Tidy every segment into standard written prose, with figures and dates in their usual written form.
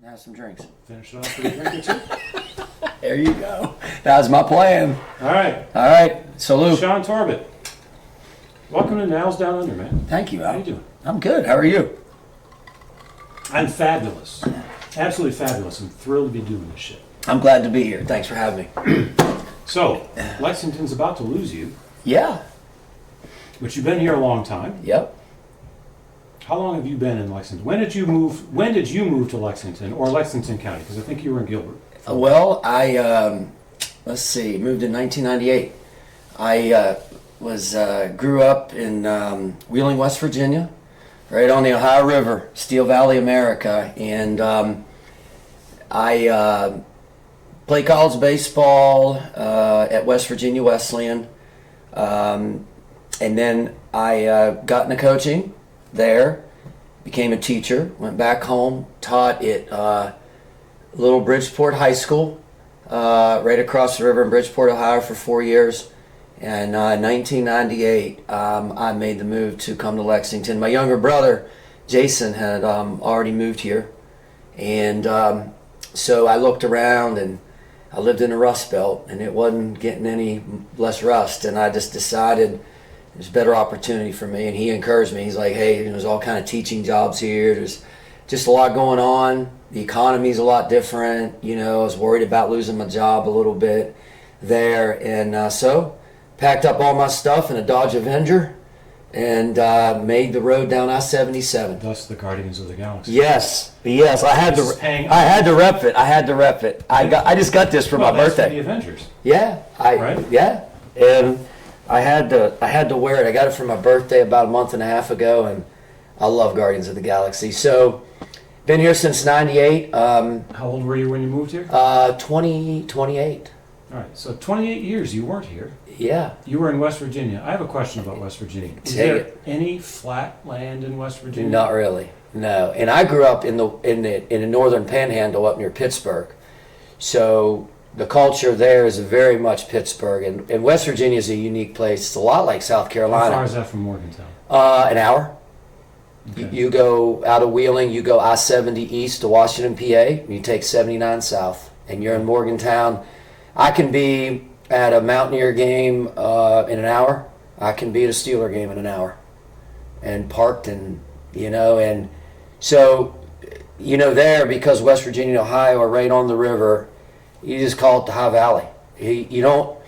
Have some drinks. Finish it off with a drink or two. There you go. That was my plan. All right. All right. Salute. Shawn Torbett. Welcome to Now's Down Under, man. Thank you, Al. How you doing? I'm good. How are you? I'm fabulous. Absolutely fabulous. I'm thrilled to be doing this shit. I'm glad to be here. Thanks for having me. So, Lexington's about to lose you, Yeah. but you've been here a long time. Yep. How long have you been in Lexington? When did you move to Lexington or Lexington County? Because I think you were in Gilbert. Well, I let's see, moved in 1998. I grew up in Wheeling, West Virginia, right on the Ohio River, Steel Valley, America, and I played college baseball at West Virginia Wesleyan, and then I got into coaching there, became a teacher, went back home, taught at Little Bridgeport High School, right across the river in Bridgeport, Ohio for 4 years. And in 1998, I made the move to come to Lexington. My younger brother, Jason, had already moved here. And so I looked around, and I lived in the Rust Belt, and it wasn't getting any less rust. And I just decided there's a better opportunity for me. And he encouraged me. He's like, hey, there's all kind of teaching jobs here. There's just a lot going on. The economy's a lot different. You know, I was worried about losing my job a little bit there. And so packed up all my stuff in a Dodge Avenger and made the road down I-77. Thus the Guardians of the Galaxy. Yes. I had to rep it. I just got this for my birthday. For the Avengers. Yeah. Right? Yeah. And I had to wear it. I got it for my birthday about a month and a half ago, and I love Guardians of the Galaxy. So been here since 98. How old were you when you moved here? 28. All right, so 28 years you weren't here. Yeah. You were in West Virginia. I have a question about West Virginia. Is there any flat land in West Virginia? Not really. No. And I grew up in the northern panhandle up near Pittsburgh. So the culture there is very much Pittsburgh, and West Virginia is a unique place. It's a lot like South Carolina. How far is that from Morgantown? An hour. Okay. You go out of Wheeling, you go I-70 east to Washington, PA. You take 79 south, and you're in Morgantown. I can be at a Mountaineer game in an hour. I can be at a Steeler game in an hour, and parked, and so there, because West Virginia and Ohio are right on the river. You just call it the High Valley. You don't.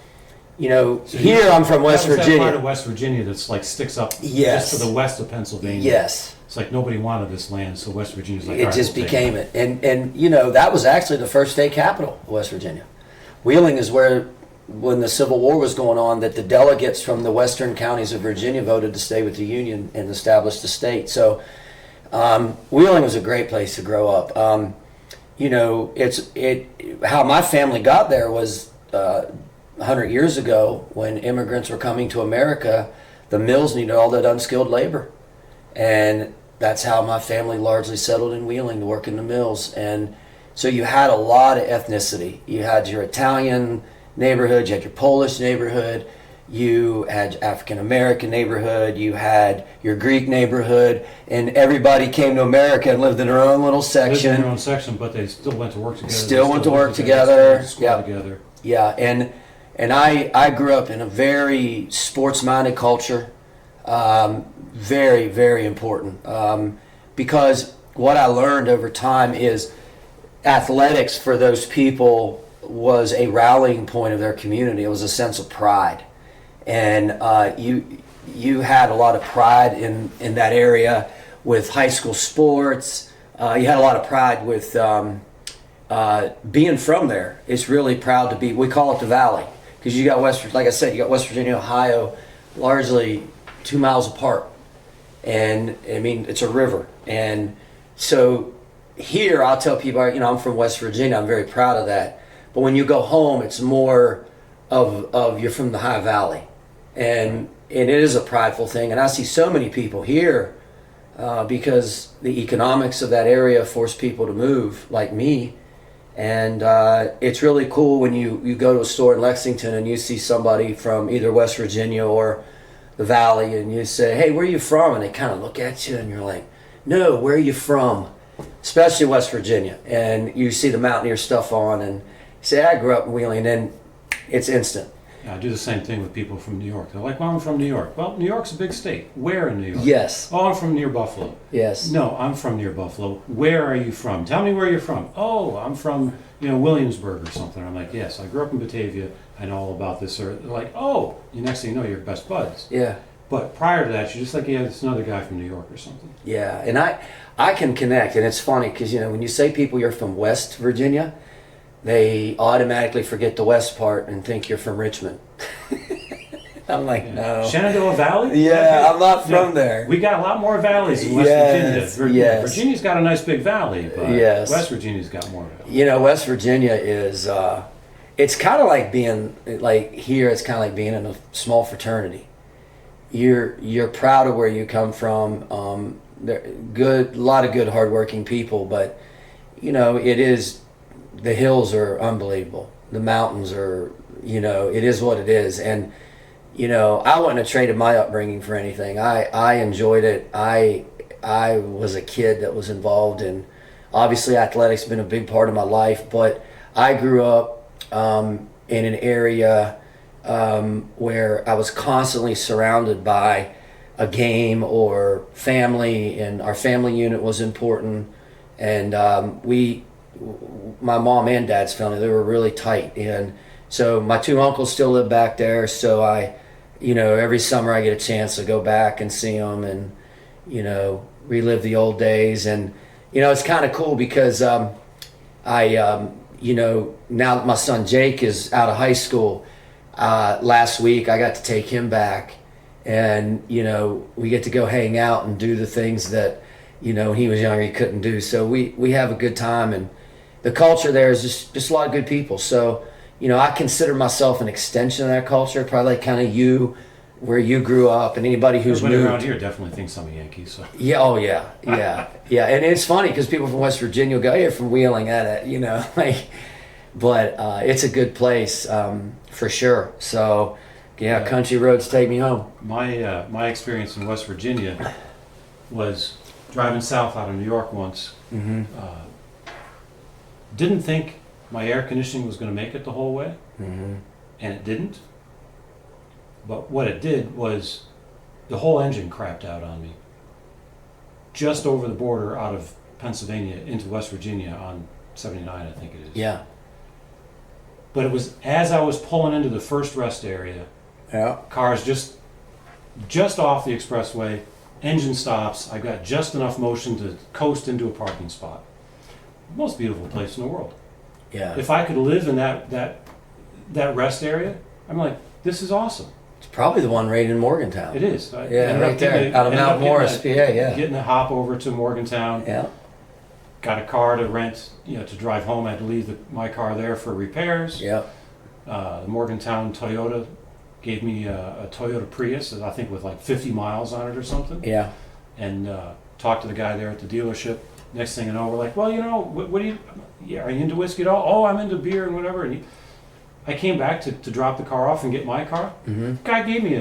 So here I'm from West Virginia. That part of West Virginia that's like sticks up Yes. just to the west of Pennsylvania. Yes. It's like nobody wanted this land, so West Virginia's like, It all right, just we'll take became it. And that was actually the first state capital of West Virginia. Wheeling is where, when the Civil War was going on, that the delegates from the western counties of Virginia voted to stay with the Union and establish the state. So Wheeling was a great place to grow up. How my family got there was 100 years ago, when immigrants were coming to America. The mills needed all that unskilled labor, and that's how my family largely settled in Wheeling, to work in the mills. And so you had a lot of ethnicity. You had your Italian neighborhood, you had your Polish neighborhood, you had African American neighborhood, you had your Greek neighborhood, and everybody came to America and lived in their own little section. Lived in their own section, but they still went to work together. Still went to work together. Yeah. Together. Yeah, and I grew up in a very sports-minded culture. Very, very important. Because what I learned over time is athletics for those people was a rallying point of their community. It was a sense of pride. And you had a lot of pride in that area with high school sports. You had a lot of pride with being from there. It's really proud to be. We call it the Valley, because you got like I said, you got West Virginia, Ohio, largely 2 miles apart. And I mean, it's a river. And so here, I'll tell people, I'm from West Virginia. I'm very proud of that. But when you go home, it's more of you're from the High Valley. And it is a prideful thing. And I see so many people here because the economics of that area force people to move, like me. And it's really cool when you go to a store in Lexington and you see somebody from either West Virginia or the Valley, and you say, hey, where are you from? And they kind of look at you and you're like, no, where are you from? especially West Virginia, and you see the Mountaineer stuff on, and you say, I grew up in Wheeling, and then it's instant. Yeah, I do the same thing with people from New York. They're like, well, I'm from New York. Well, New York's a big state. Where in New York? Yes. Oh, I'm from near Buffalo. Yes. No, I'm from near Buffalo. Where are you from? Tell me where you're from. Oh, I'm from, Williamsburg or something. I'm like, yes, I grew up in Batavia. I know all about this. Or they're like, oh, next thing you know, you're best buds. Yeah. But prior to that, you're just like, yeah, it's another guy from New York or something. Yeah, and I can connect, and it's funny because when you say people you're from West Virginia, they automatically forget the west part and think you're from Richmond. I'm like, no. Shenandoah Valley? Yeah, I'm not from there. We got a lot more valleys in West Virginia. Yes. Virginia's got a nice big valley, but West Virginia's got more valleys. West Virginia is, it's kind of like being, like here, it's kind of like being in a small fraternity. You're proud of where you come from. They're good, a lot of good, hardworking people, but it is. The hills are unbelievable. The mountains are, it is what it is. And, I wouldn't have traded my upbringing for anything. I enjoyed it. I was a kid that was involved in, obviously athletics has been a big part of my life, but I grew up in an area where I was constantly surrounded by a game or family, and our family unit was important. And my mom and dad's family, they were really tight, and so my two uncles still live back there, so I every summer I get a chance to go back and see them and relive the old days. And it's kind of cool because now that my son Jake is out of high school, last week I got to take him back, and we get to go hang out and do the things that when he was younger he couldn't do. So we have a good time, and the culture there is just a lot of good people. So, I consider myself an extension of that culture, probably like kind of you, where you grew up, and anybody who's Everybody moved around here definitely thinks I'm a Yankee. So. Yeah, oh yeah. And it's funny because people from West Virginia will go, you're from Wheeling, at it, but it's a good place for sure. So, yeah, country roads take me home. My experience in West Virginia was driving south out of New York once. Mm-hmm. Didn't think my air conditioning was going to make it the whole way, Mm-hmm. and it didn't. But what it did was the whole engine crapped out on me. Just over the border out of Pennsylvania into West Virginia on 79, I think it is. Yeah. But it was as I was pulling into the first rest area, Yeah. cars just off the expressway, engine stops, I got just enough motion to coast into a parking spot. Most beautiful place in the world. Yeah. If I could live in that rest area, I'm like, this is awesome. It's probably the one right in Morgantown. It is. I Yeah, ended right up there, getting out of ended up Mount getting Morris, PA, yeah. Getting a hop over to Morgantown. Yeah. Got a car to rent, to drive home. I had to leave my car there for repairs. Yeah. The Morgantown Toyota gave me a Toyota Prius, I think with like 50 miles on it or something. Yeah. And talked to the guy there at the dealership. Next thing you know, we're like, well, what do you, are you into whiskey at all? Oh, I'm into beer and whatever. And I came back to drop the car off and get my car. Mm-hmm. The guy gave me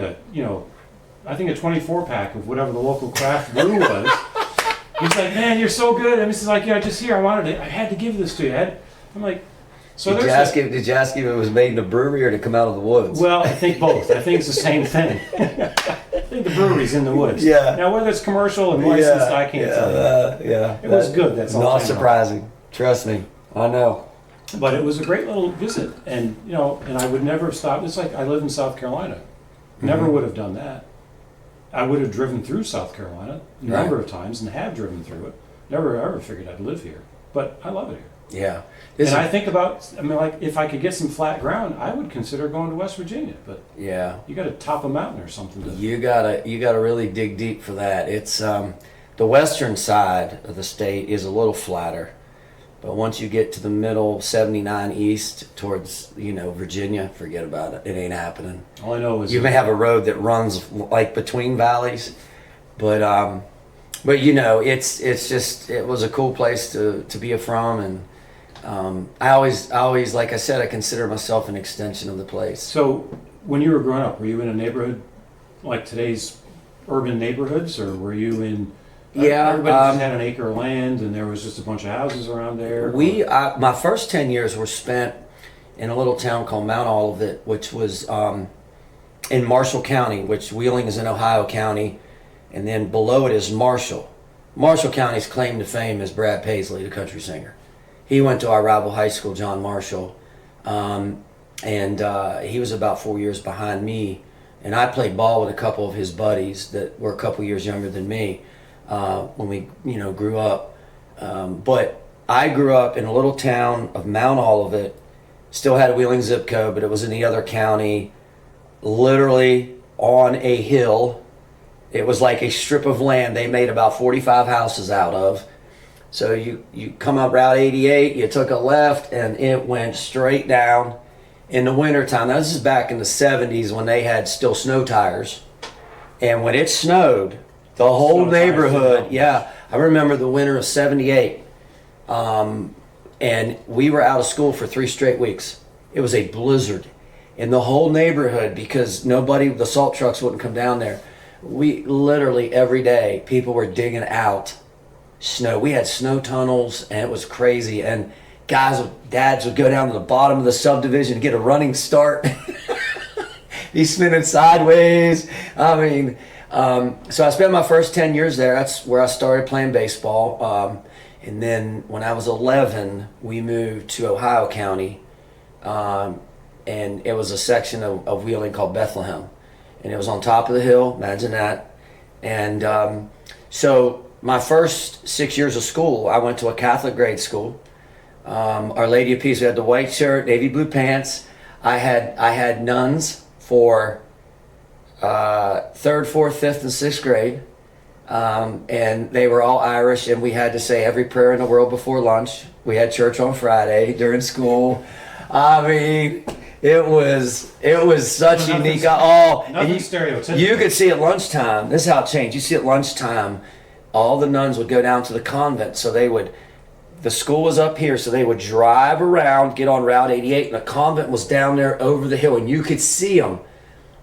I think a 24 pack of whatever the local craft brew was. He's like, man, you're so good. And he's like, yeah, just here, I had to give this to you. I'm like, so Did you ask him if it was made in a brewery or to come out of the woods? Well, I think both. I think it's the same thing. I think the brewery's in the woods. Yeah. Now, whether it's commercial and licensed, I can't tell you. Yeah. It was good. That's all. Not surprising. Trust me. I know. But it was a great little visit, and and I would never have stopped. It's like I live in South Carolina. Never would have done that. I would have driven through South Carolina a number of times and have driven through it. Never ever figured I'd live here, but I love it here. Yeah. I think about, like, if I could get some flat ground, I would consider going to West Virginia. But yeah, you got to top a mountain or something. You gotta really dig deep for that. It's the western side of the state is a little flatter, but once you get to the middle 79 east towards Virginia, forget about it. It ain't happening. All I know is you may have a road that runs like between valleys, but it's just, it was a cool place to be from. And I always, like I said, I consider myself an extension of the place. So when you were growing up, were you in a neighborhood like today's urban neighborhoods, or were you in Yeah, Everybody just had an acre of land, and there was just a bunch of houses around there. My first 10 years were spent in a little town called Mount Olivet, which was in Marshall County, which Wheeling is in Ohio County, and then below it is Marshall. Marshall County's claim to fame is Brad Paisley, the country singer. He went to our rival high school, John Marshall, and he was about 4 years behind me. And I played ball with a couple of his buddies that were a couple years younger than me when we, grew up. But I grew up in a little town of Mount Olivet. Still had a Wheeling zip code, but it was in the other county, literally on a hill. It was like a strip of land they made about 45 houses out of. So you come up Route 88, you took a left, and it went straight down in the wintertime. Now, this is back in the 70s when they had still snow tires. And when it snowed, the whole neighborhood, I remember the winter of 78. And we were out of school for 3 straight weeks. It was a blizzard in the whole neighborhood because the salt trucks wouldn't come down there. We literally every day, people were digging out snow. We had snow tunnels and it was crazy. And dads would go down to the bottom of the subdivision to get a running start. Be spinning sideways. So I spent my first 10 years there. That's where I started playing baseball. And then when I was 11, we moved to Ohio County, and it was a section of Wheeling called Bethlehem. And it was on top of the hill, imagine that. And so my first 6 years of school, I went to a Catholic grade school. Our Lady of Peace, we had the white shirt, navy blue pants. I had nuns for 3rd, 4th, 5th, and 6th grade. And they were all Irish, and we had to say every prayer in the world before lunch. We had church on Friday during school. It was such unique. Nothing stereotypical. You could see at lunchtime. This is how it changed. You see at lunchtime, all the nuns would go down to the convent. So the school was up here, so they would drive around, get on Route 88, and the convent was down there over the hill, and you could see them.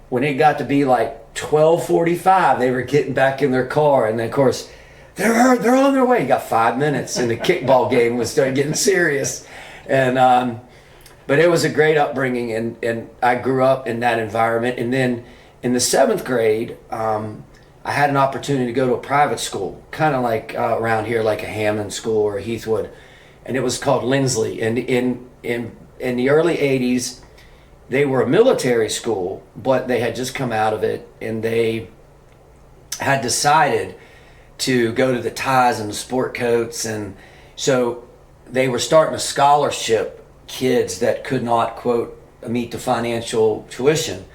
When it got to be like 12:45, they were getting back in their car, and then of course they're on their way. You got 5 minutes, and the kickball game was starting getting serious. And but it was a great upbringing, and I grew up in that environment. And then in the 7th grade, I had an opportunity to go to a private school, kind of like around here, like a Hammond school or a Heathwood, and it was called Lindsley. And in the early 80s. They were a military school, but they had just come out of it, and they had decided to go to the ties and the sport coats, and so they were starting to scholarship kids that could not, quote, meet the financial tuition.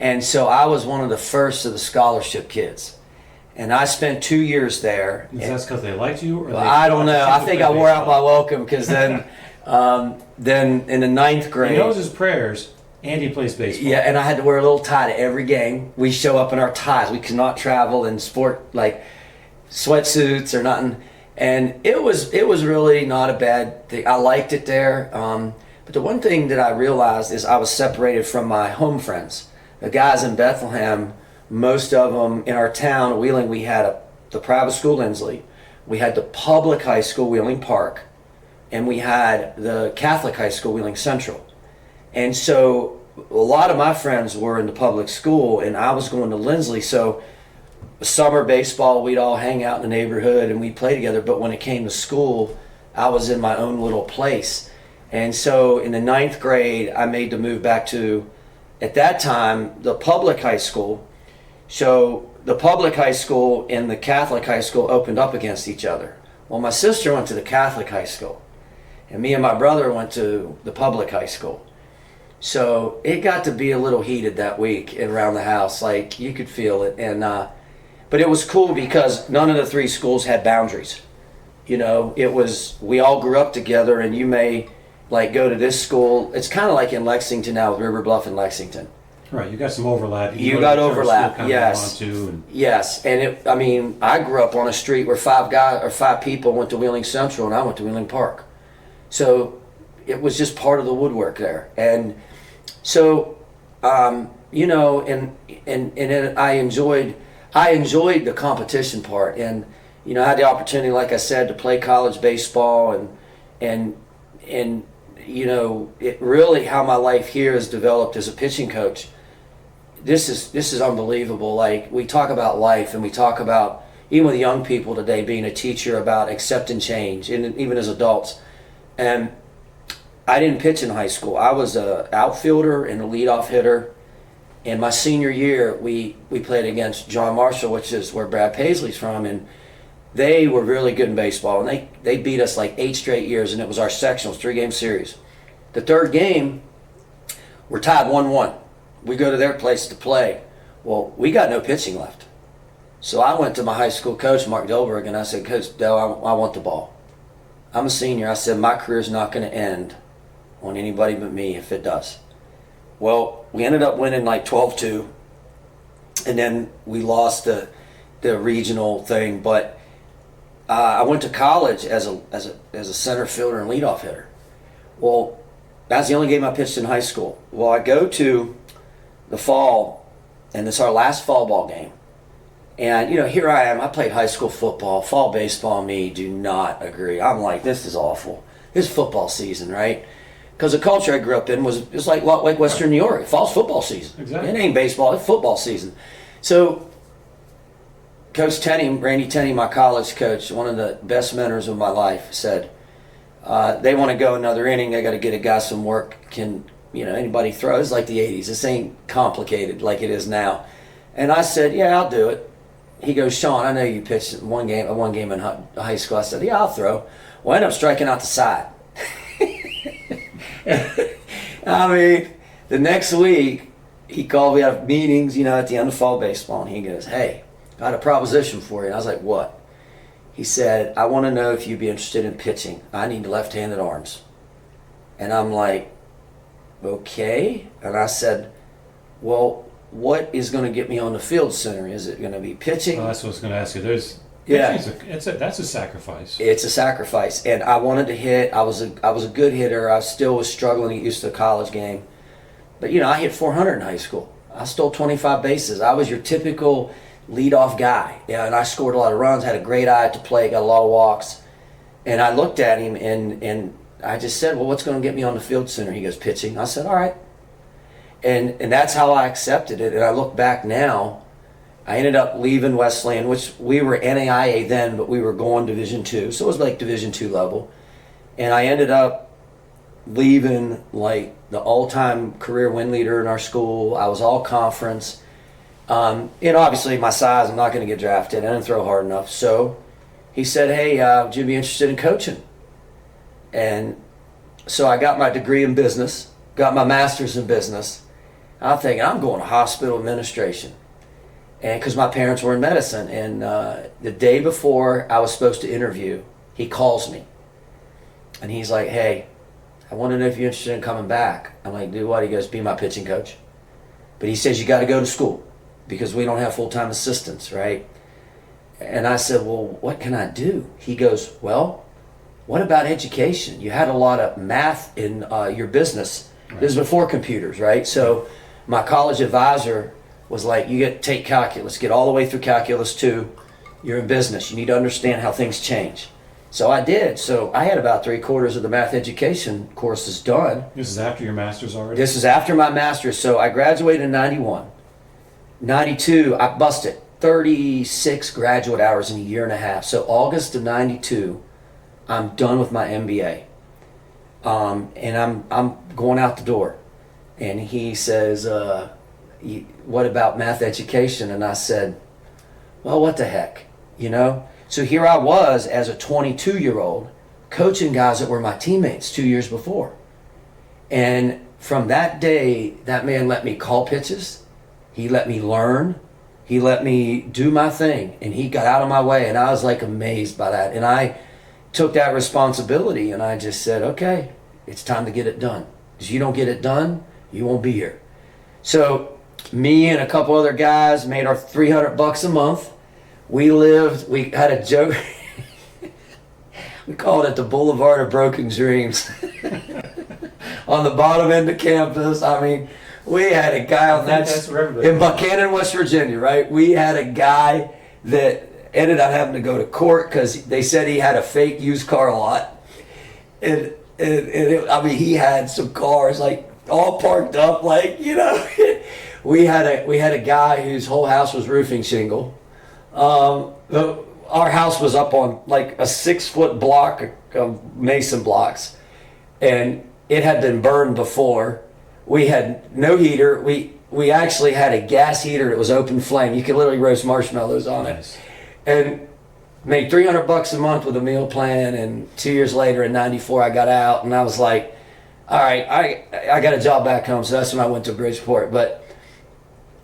And so I was one of the first of the scholarship kids. And I spent 2 years there. Is that because they liked you? Or I don't know. I think I wore out my welcome because then in the 9th grade. He knows his prayers. Andy plays baseball. Yeah, and I had to wear a little tie to every game. We show up in our ties. We could not travel in sport like sweatsuits or nothing. And it was really not a bad thing. I liked it there. But the one thing that I realized is I was separated from my home friends. The guys in Bethlehem, most of them in our town, Wheeling, we had the private school Lindsley. We had the public high school, Wheeling Park. And we had the Catholic high school, Wheeling Central. And so a lot of my friends were in the public school, and I was going to Lindsley. So summer baseball, we'd all hang out in the neighborhood and we'd play together. But when it came to school, I was in my own little place. And so in the 9th grade, I made the move back to, at that time, the public high school. So the public high school and the Catholic high school opened up against each other. Well, my sister went to the Catholic high school, and me and my brother went to the public high school. So it got to be a little heated that week around the house. Like, you could feel it. And but it was cool because none of the 3 schools had boundaries. It was, we all grew up together, and you may like go to this school. It's kind of like in Lexington now with River Bluff and Lexington. Right, you got some overlap. You got overlap, yes. Yes, and I grew up on a street where 5 people went to Wheeling Central, and I went to Wheeling Park. So it was just part of the woodwork there. And so, and I enjoyed the competition part. And, I had the opportunity, like I said, to play college baseball, and it really, how my life here has developed as a pitching coach. This is unbelievable. Like, we talk about life, and we talk about, even with young people today, being a teacher, about accepting change, and even as adults. And I didn't pitch in high school. I was a outfielder and a leadoff hitter. And my senior year, we played against John Marshall, which is where Brad Paisley's from, and they were really good in baseball. And they beat us like 8 straight years, and it was our sectionals, 3-game series. The third game, we're tied 1-1. We go to their place to play. Well, we got no pitching left. So I went to my high school coach, Mark Delberg, and I said, Coach Del, I want the ball. I'm a senior. I said, my career's not going to end on anybody but me if it does. Well, we ended up winning like 12-2, and then we lost the regional thing. But I went to college as a center fielder and leadoff hitter. Well, that's the only game I pitched in high school. Well, I go to the fall, and it's our last fall ball game. And, here I am. I played high school football. Fall baseball, me, do not agree. I'm like, this is awful. This is football season, right? Because the culture I grew up in was like Western New York. Fall's football season. Exactly. It ain't baseball. It's football season. So Coach Tenney, Randy Tenney, my college coach, one of the best mentors of my life, said, they want to go another inning. They got to get a guy some work. Can anybody throw? It's like the 80s. This ain't complicated like it is now. And I said, yeah, I'll do it. He goes, Shawn, I know you pitched one game in high school. I said, yeah, I'll throw. Well, I ended up striking out the side. I mean, the next week, he called me out of meetings, at the end of fall baseball, and he goes, hey, I got a proposition for you. And I was like, what? He said, I want to know if you'd be interested in pitching. I need left-handed arms. And I'm like, okay. And I said, well, what is going to get me on the field sooner? Is it going to be pitching? Well, that's what I was going to ask you. That's a sacrifice. It's a sacrifice, and I wanted to hit. I was a good hitter. I still was struggling to get used to the college game, but I hit 400 in high school. I stole 25 bases. I was your typical leadoff guy, and I scored a lot of runs. Had a great eye to play. Got a lot of walks, and I looked at him and I just said, well, what's going to get me on the field sooner? He goes, pitching. I said, all right. And that's how I accepted it. And I look back now, I ended up leaving Wesleyan, which we were NAIA then, but we were going Division II, so it was like Division II level. And I ended up leaving like the all-time career win leader in our school. I was all conference. And obviously my size, I'm not going to get drafted. I didn't throw hard enough. So he said, hey, would you be interested in coaching? And so I got my degree in business, got my master's in business. I'm thinking, I'm going to hospital administration. And because my parents were in medicine. And the day before I was supposed to interview, he calls me. And he's like, hey, I want to know if you're interested in coming back. I'm like, do what? He goes, be my pitching coach. But he says, you got to go to school because we don't have full-time assistants, right? And I said, well, what can I do? He goes, well, what about education? You had a lot of math in your business. Right. This is before computers, right? So my college advisor was like, you get take calculus, get all the way through calculus 2. You're in business. You need to understand how things change. So I did. So I had about 3/4 of the math education courses done. This is after your master's already? This is after my master's. So I graduated in 91. 92, I busted 36 graduate hours in a year and a half. So August of 92, I'm done with my MBA. And I'm going out the door. And he says, what about math education? And I said, well, what the heck, So here I was as a 22-year-old coaching guys that were my teammates 2 years before. And from that day, that man let me call pitches. He let me learn. He let me do my thing. And he got out of my way. And I was like amazed by that. And I took that responsibility and I just said, okay, it's time to get it done. Because you don't get it done, you won't be here. So me and a couple other guys made our $300 a month. We had a joke. We called it the Boulevard of Broken Dreams. On the bottom end of campus. I mean, we had a guy on that in Buchanan, West Virginia, right? We had a guy that ended up having to go to court because they said he had a fake used car lot. I mean, he had some cars like all parked up, like, you know. We had a guy whose whole house was roofing shingle. Our house was up on like a 6-foot block of mason blocks, and it had been burned before. We had no heater. We actually had a gas heater that was open flame. You could literally roast marshmallows on Nice. it, and made $300 a month with a meal plan. And 2 years later, in '94, I got out, and I was like, all right, I got a job back home. So that's when I went to Bridgeport. But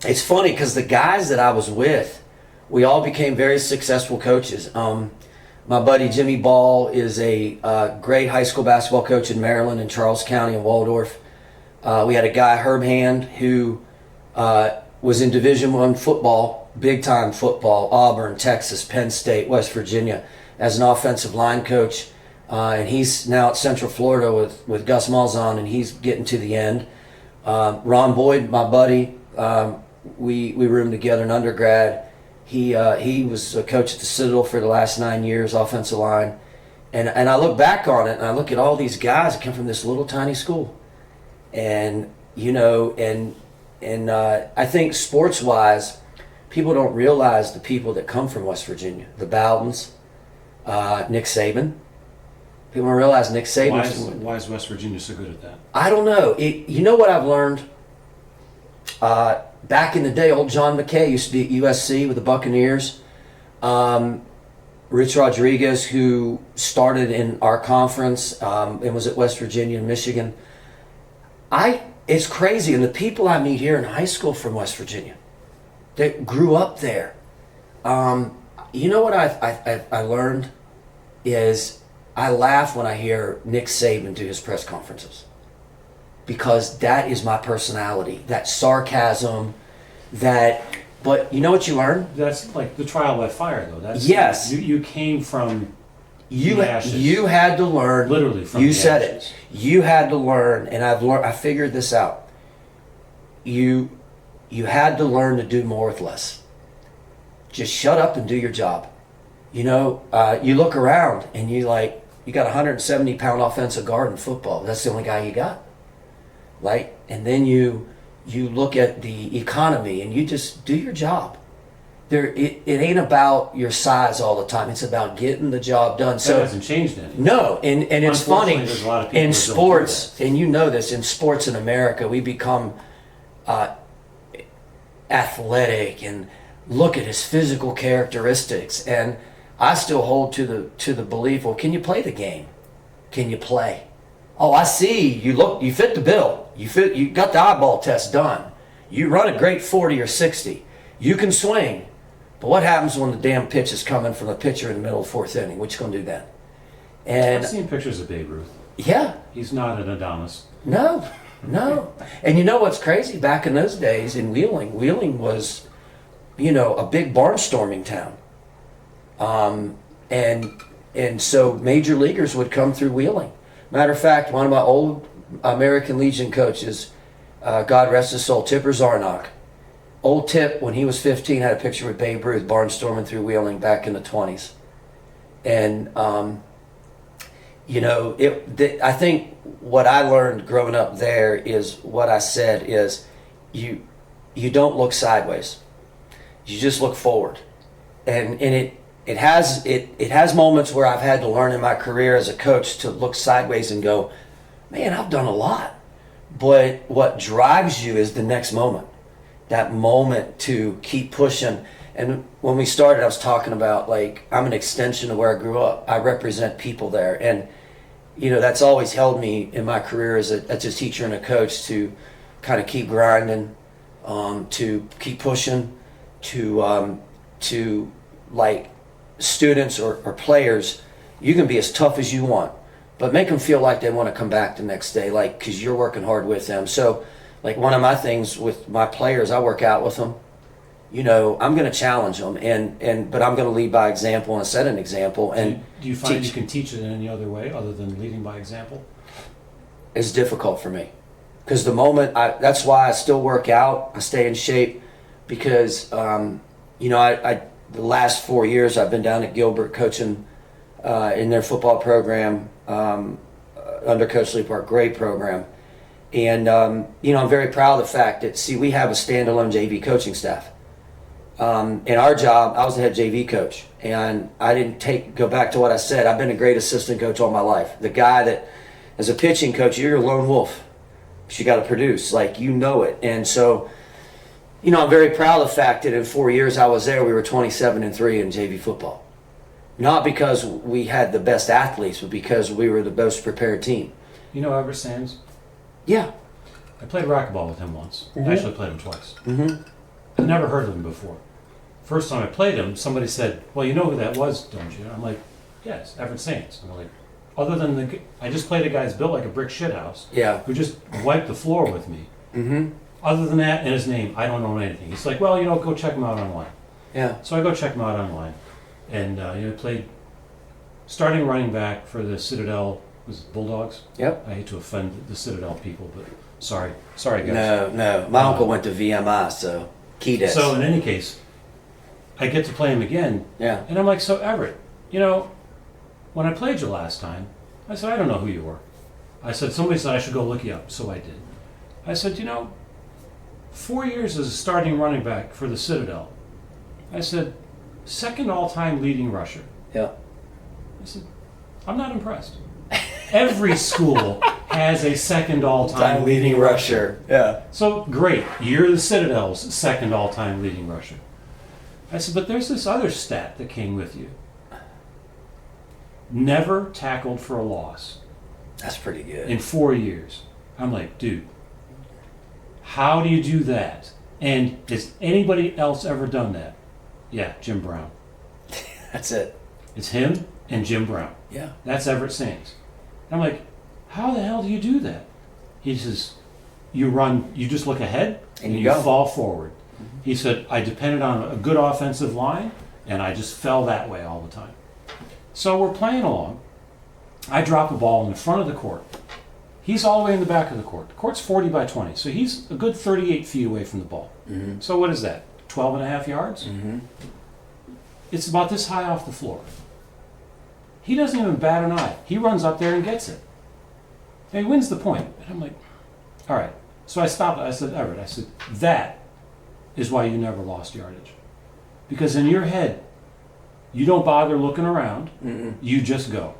it's funny because the guys that I was with, we all became very successful coaches. My buddy Jimmy Ball is a great high school basketball coach in Maryland, in Charles County, in Waldorf. We had a guy, Herb Hand, who was in Division I football, big time football, Auburn, Texas, Penn State, West Virginia, as an offensive line coach. And he's now at Central Florida with Gus Malzahn, and he's getting to the end. Ron Boyd, my buddy, we roomed together in undergrad. He was a coach at the Citadel for the last 9 years, offensive line. And I look back on it, and I look at all these guys that come from this little tiny school. And, you know, and I think sports-wise, people don't realize the people that come from West Virginia. The Bowdens, Nick Saban. People don't realize Nick Saban. Why is West Virginia so good at that? I don't know. You know what I've learned? Back in the day, old John McKay used to be at USC with the Buccaneers. Rich Rodriguez, who started in our conference and was at West Virginia and Michigan. It's crazy. And the people I meet here in high school from West Virginia that grew up there. You know what I learned is I laugh when I hear Nick Saban do his press conferences, because that is my personality, that sarcasm, but you know what you learn? That's like the trial by fire, though. That's yes. You came from you the ashes. You had to learn. Literally from you the said ashes. it. You had to learn, and I figured this out. You had to learn to do more with less. Just shut up and do your job. You know, you look around and you got a 170-pound offensive guard in football. That's the only guy you got. Right? And then you look at the economy and you just do your job. It ain't about your size all the time. It's about getting the job done. So that hasn't changed any. No, and it's funny. There's a lot of people in that sports, and you know this, in sports in America, we become athletic and look at his physical characteristics. And I still hold to the belief, well, can you play the game? Can you play? Oh, I see. You fit the bill. You got the eyeball test done. You run a great 40 or 60. You can swing. But what happens when the damn pitch is coming from the pitcher in the middle of the fourth inning? What you gonna do then? And I've seen pictures of Babe Ruth. yeah. He's not an Adonis. No. And you know what's crazy? Back in those days in Wheeling was, you know, a big barnstorming town. And so major leaguers would come through Wheeling. Matter of fact, one of my old American Legion coaches, God rest his soul, Tipper Zarnock. Old Tip, when he was 15, had a picture with Babe Ruth barnstorming through Wheeling back in the 20s. And, you know, I think what I learned growing up there is what I said is you don't look sideways. You just look forward. And it has moments where I've had to learn in my career as a coach to look sideways and go, man, I've done a lot. But what drives you is the next moment. That moment to keep pushing. And when we started, I was talking about, like, I'm an extension of where I grew up. I represent people there. And, you know, that's always held me in my career as a teacher and a coach to kind of keep grinding, to keep pushing, to like, students or players, you can be as tough as you want, but make them feel like they want to come back the next day, like, because you're working hard with them. So, like, one of my things with my players, I work out with them. You know, I'm going to challenge them, but I'm going to lead by example and set an example. And do you find you can teach it in any other way other than leading by example? It's difficult for me, because the moment that's why I still work out, I stay in shape, because you know, the last 4 years I've been down at Gilbert coaching in their football program under Coach Lee Park. Great program. And, I'm very proud of the fact that, we have a standalone JV coaching staff. In our job, I was the head JV coach, and I didn't go back to what I said. I've been a great assistant coach all my life. The guy that, as a pitching coach, you're a lone wolf. But you got to produce, it. And so, I'm very proud of the fact that in 4 years I was there, we were 27-3 in JV football. Not because we had the best athletes, but because we were the most prepared team. You know Everett Sands? Yeah. I played racquetball with him once. Mm-hmm. I actually played him twice. Mm-hmm. I'd never heard of him before. First time I played him, somebody said, well, you know who that was, don't you? I'm like, yes, Everett Sands. And I'm like, other than I just played a guy who's built like a brick shithouse. Yeah. Who just wiped the floor with me. Mm-hmm. Other than that and his name, I don't know anything. He's like, well, go check him out online. Yeah. So I go check him out online. And, played starting running back for the Citadel, was it Bulldogs? Yep. I hate to offend the Citadel people, but sorry guys. No. My uncle went to VMI, so key desk. So in any case, I get to play him again. Yeah. And I'm like, so Everett, when I played you last time, I said, I don't know who you were. I said, somebody said I should go look you up, so I did. I said, 4 years as a starting running back for the Citadel. I said, second all-time leading rusher. Yeah. I said, I'm not impressed. Every school has a second all-time leading rusher. Yeah. So great, you're the Citadel's second all-time leading rusher. I said, but there's this other stat that came with you. Never tackled for a loss. That's pretty good. In 4 years. I'm like, dude, how do you do that? And has anybody else ever done that? Yeah, Jim Brown. That's it. It's him and Jim Brown. Yeah. That's Everett Sands. I'm like, how the hell do you do that? He says, you just look ahead and you fall forward. Mm-hmm. He said, I depended on a good offensive line and I just fell that way all the time. So we're playing along. I drop a ball in the front of the court. He's all the way in the back of the court. The court's 40 by 20, so he's a good 38 feet away from the ball. Mm-hmm. So what is that, 12 and a half yards? Mm-hmm. It's about this high off the floor. He doesn't even bat an eye. He runs up there and gets it. And he wins the point. And I'm like, all right. So I stopped. I said, Everett, that is why you never lost yardage. Because in your head, you don't bother looking around. Mm-mm. You just go.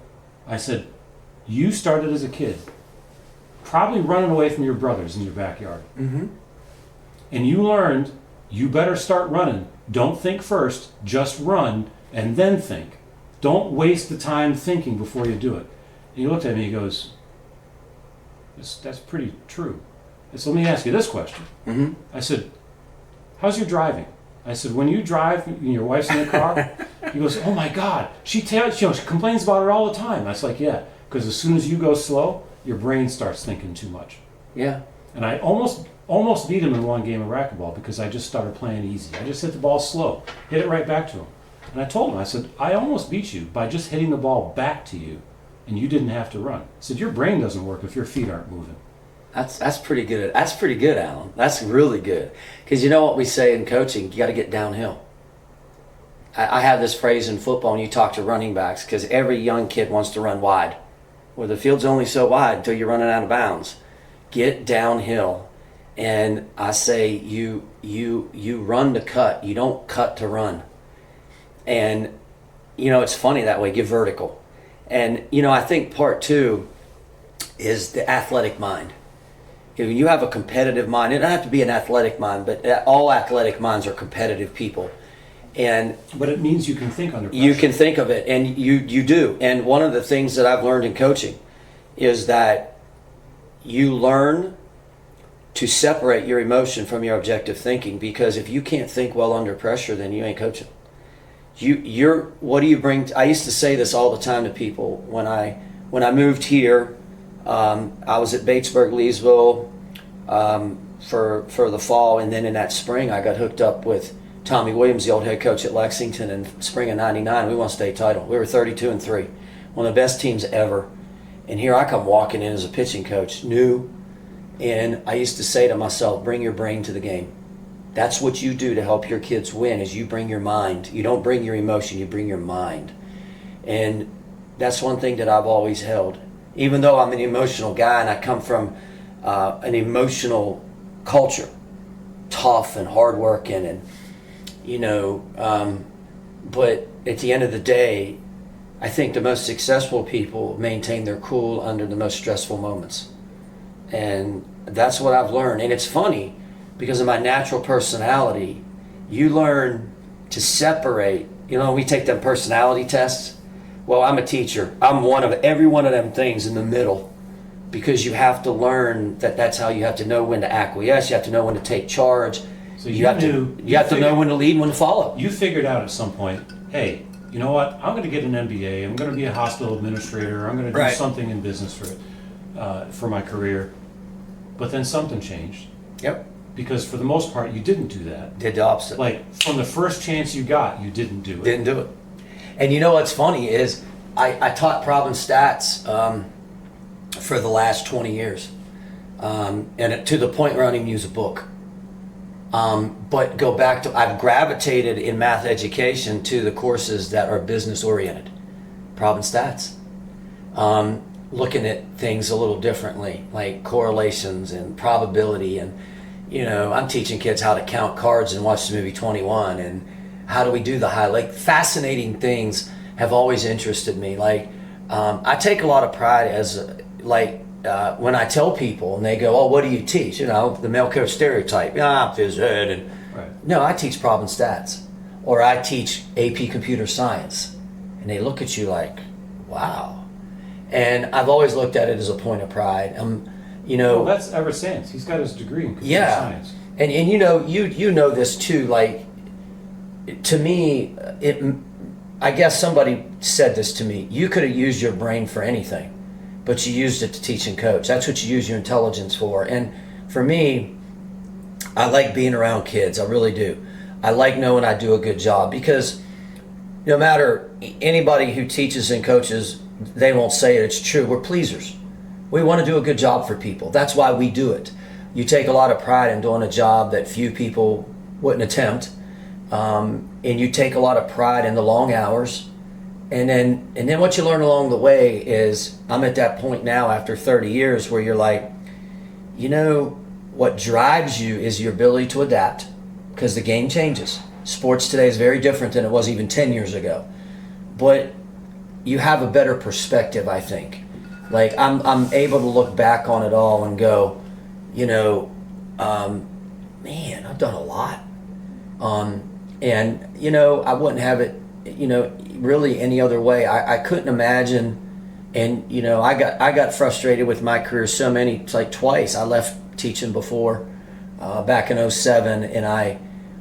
I said, you started as a kid, probably running away from your brothers in your backyard. Mm-hmm. And you learned, you better start running. Don't think first, just run, and then think. Don't waste the time thinking before you do it. And he looked at me, he goes, that's pretty true. I said, let me ask you this question. Mm-hmm. I said, how's your driving? I said, when you drive and your wife's in the car, he goes, oh my God, she complains about it all the time. I was like, yeah, because as soon as you go slow, your brain starts thinking too much. Yeah. And I almost beat him in one game of racquetball because I just started playing easy. I just hit the ball slow, hit it right back to him. And I told him, I said, I almost beat you by just hitting the ball back to you, and you didn't have to run. I said, your brain doesn't work if your feet aren't moving. That's pretty good. That's pretty good, Alan. That's really good. Because you know what we say in coaching, you got to get downhill. I have this phrase in football when you talk to running backs, because every young kid wants to run wide. Well, the field's only so wide until you're running out of bounds. Get downhill. And I say you run to cut. You don't cut to run. And, it's funny that way. Get vertical. And, I think part two is the athletic mind. If you have a competitive mind, it doesn't have to be an athletic mind, but all athletic minds are competitive people. But it means you can think under pressure. You can think of it, and you do. And one of the things that I've learned in coaching is that you learn to separate your emotion from your objective thinking, because if you can't think well under pressure, then you ain't coaching. What do you bring? I used to say this all the time to people when I moved here. I was at Batesburg, Leesville for the fall, and then in that spring I got hooked up with Tommy Williams, the old head coach at Lexington, in spring of '99. We won state title. We were 32-3, one of the best teams ever. And here I come walking in as a pitching coach, new, and I used to say to myself, bring your brain to the game. That's what you do to help your kids win, is you bring your mind. You don't bring your emotion, you bring your mind. And that's one thing that I've always held. Even though I'm an emotional guy and I come from an emotional culture, tough and hardworking, and but at the end of the day, I think the most successful people maintain their cool under the most stressful moments. And that's what I've learned. And it's funny, because of my natural personality, you learn to separate. We take them personality tests. Well, I'm a teacher. I'm one of every one of them things in the middle, because you have to learn that that's how you have to know when to acquiesce. You have to know when to take charge. So you have to know when to lead and when to follow. You figured out at some point, hey, you know what? I'm going to get an MBA. I'm going to be a hospital administrator. I'm going to do something in business for my career. But then something changed. Yep. Because for the most part, you didn't do that. Did the opposite. Like, from the first chance you got, you didn't do it. Didn't do it. And you know what's funny is I taught Providence Stats for the last 20 years. And to the point where I don't even use a book. But go back to, I've gravitated in math education to the courses that are business oriented. Providence Stats. Looking at things a little differently, like correlations and probability. And, I'm teaching kids how to count cards and watch the movie 21. And how do we do the fascinating things have always interested me. I take a lot of pride when I tell people and they go, oh, what do you teach? The male coach stereotype. Phys ed. And right. No, I teach Problem Stats, or I teach AP Computer Science. And they look at you like, wow. And I've always looked at it as a point of pride. Well, that's ever since. He's got his degree in computer science. And you know this too, to me, I guess somebody said this to me. You could have used your brain for anything, but you used it to teach and coach. That's what you use your intelligence for. And for me, I like being around kids. I really do. I like knowing I do a good job, because no matter anybody who teaches and coaches, they won't say it. It's true. We're pleasers. We want to do a good job for people. That's why we do it. You take a lot of pride in doing a job that few people wouldn't attempt. And you take a lot of pride in the long hours. And then what you learn along the way is, I'm at that point now after 30 years where you're like, what drives you is your ability to adapt, because the game changes. Sports today is very different than it was even 10 years ago. But you have a better perspective, I think. I'm able to look back on it all and go, man, I've done a lot. And I wouldn't have it, really any other way. I couldn't imagine. And I got frustrated with my career so many, twice. I left teaching before, back in 2007, and I'm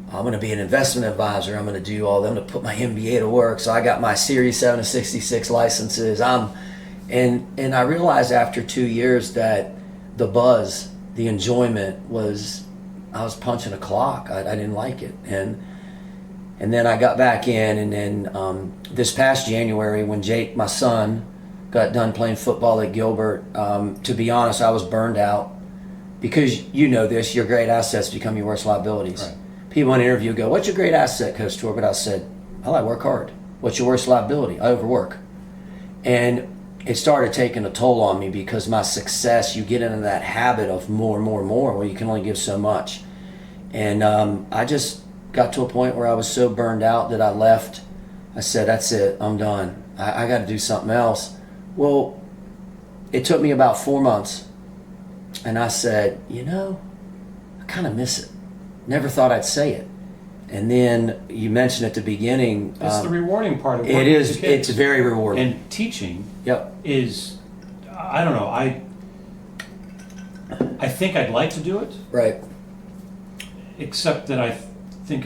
going to be an investment advisor. I'm going to do all that. I'm going to put my MBA to work. So I got my Series 7 to 66 licenses. And I realized after 2 years that the buzz, the enjoyment I was punching a clock. I didn't like it. And then I got back in, and then this past January, when Jake, my son, got done playing football at Gilbert, to be honest, I was burned out, because this, your great assets become your worst liabilities. Right. People in an interview go, what's your great asset, Coach Torbett? I said, I work hard. What's your worst liability? I overwork. And it started taking a toll on me, because my success, you get into that habit of more and more and more, where you can only give so much. And I just got to a point where I was so burned out that I left. I said, that's it, I'm done. I got to do something else. Well, it took me about 4 months, and I said, I kind of miss it. Never thought I'd say it. And then you mentioned at the beginning, it's the rewarding part of it working is. with the kids. It's very rewarding. And teaching Yep. is, I don't know, I think I'd like to do it, Right. except that I